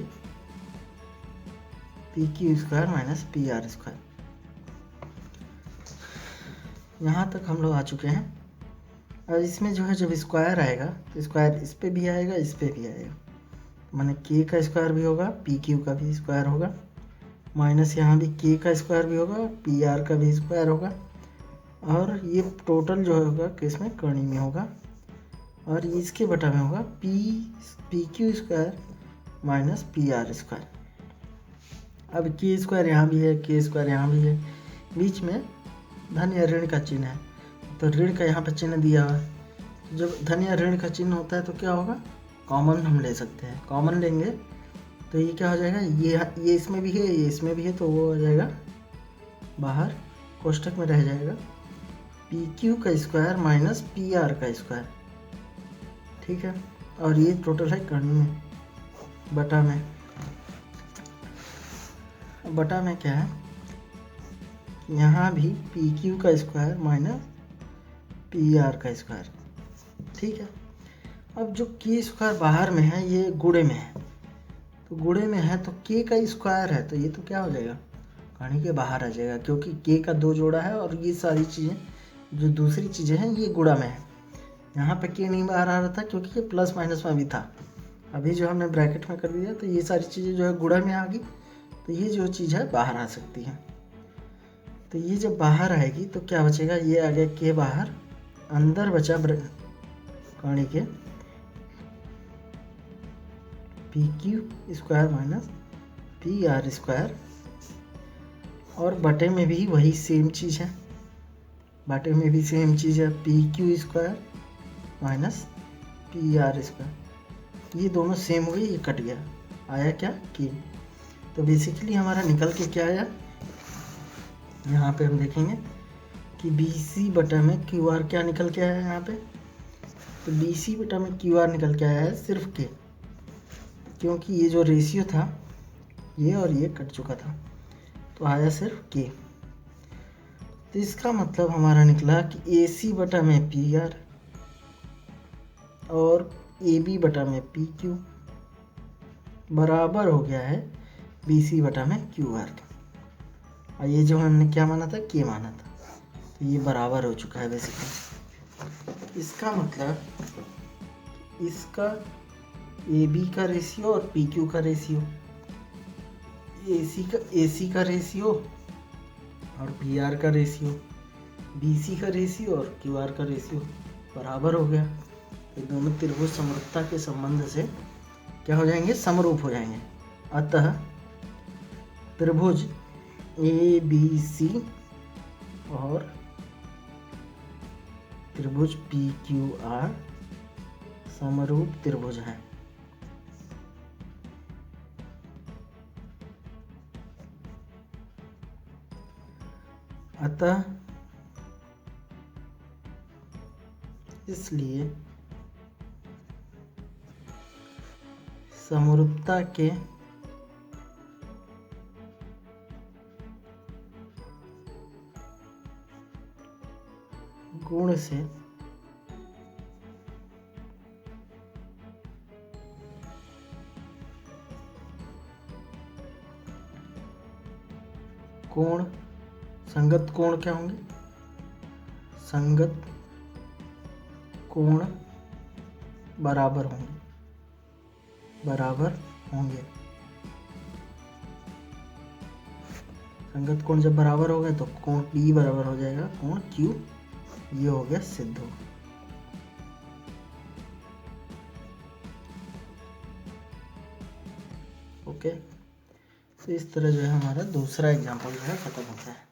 P Q square minus P are square. यहाँ तक हम लोग आ चुके हैं। अब इसमें जो है जब स्क्वायर आएगा तो स्क्वायर इस पे भी आएगा, इस पे भी आएगा, माने के का स्क्वायर भी होगा, पी क्यू का भी स्क्वायर होगा, माइनस यहाँ भी के का स्क्वायर भी होगा, पी आर का भी स्क्वायर होगा, और ये टोटल जो होगा किसमें, कर्ण में होगा, और इसके बटा में होगा P Q square minus P are square. अब के स्क्वायर यहाँ भी है, के स्क्वायर यहाँ भी है, बीच में धन या ऋण का चिन्ह है, तो ऋण का यहाँ पर चिन्ह दिया हुआ है। जब धन या ऋण का चिन्ह होता है तो क्या होगा, कॉमन हम ले सकते हैं, कॉमन लेंगे तो ये क्या हो जाएगा, ये इसमें भी है, ये इसमें भी है, तो वो हो जाएगा बाहर, कोष्ठक में रह जाएगा पी क्यू का स्क्वायर माइनस पी आर का स्क्वायर, ठीक है, और ये टोटल है कर्ण में, बटा में क्या है, यहाँ भी पी क्यू का स्क्वायर माइनस पी आर का स्क्वायर, ठीक है। अब जो के स्क्वायर बाहर में है ये गुणे में है, तो गुणे में है तो के का स्क्वायर है, तो ये तो क्या हो जाएगा, कर्ण के बाहर आ जाएगा, क्योंकि के का 2 जोड़ा है और ये सारी चीज़ें जो दूसरी चीज़ें हैं ये गुणा में है। यहाँ पे के नहीं बाहर आ रहा था क्योंकि ये प्लस माइनस में भी था, अभी जो हमने ब्रैकेट में कर दिया तो ये सारी चीज़ें जो है गुणा में आ गई, तो ये जो चीज़ है बाहर आ सकती है। तो ये जब बाहर आएगी तो क्या बचेगा, ये आ गया के बाहर, अंदर बचा कर्ण के P Q square minus P are square, और बटे में भी वही सेम चीज़ है, बटे में भी सेम चीज़ है, P Q square minus P are square. ये दोनों सेम हो गए, ये कट गया, आया क्या के। तो बेसिकली हमारा निकल के क्या आया, यहाँ पे हम देखेंगे कि बी सी बटा में क्यू आर क्या निकल के आया है यहाँ पे। तो बी सी बटा में क्यू आर निकल के आया है सिर्फ के, क्योंकि ये जो रेशियो था ये और ये कट चुका था, तो आया सिर्फ के। तो इसका मतलब हमारा निकला कि ए सी बटा में पी आर और ए बी बटा में पी क्यू बराबर हो गया है बी सी बटा में क्यू आर का। और ये जो हमने क्या माना था, के माना था, तो ये बराबर हो चुका है बेसिकली। इसका मतलब इसका ए बी का रेशियो और पी क्यू का रेशियो, ए सी का रेशियो और पी आर का रेशियो, बी सी का रेशियो और क्यू आर का रेशियो बराबर हो गया। ये दोनों त्रिभुज समरूपता के संबंध से क्या हो जाएंगे, समरूप हो जाएंगे। अतः त्रिभुज ए बी सी और त्रिभुज पी क्यू आर समरूप त्रिभुज है। अतः इसलिए समरूपता के गुण से कोण, संगत कोण क्या होंगे, संगत कोण बराबर होंगे, बराबर होंगे। संगत कोण जब बराबर हो गए तो कोण P बराबर हो जाएगा कोण Q। ये हो गया सिद्ध हो। ओके, तो इस तरह जो है हमारा दूसरा एग्जाम्पल जो है खत्म होता है।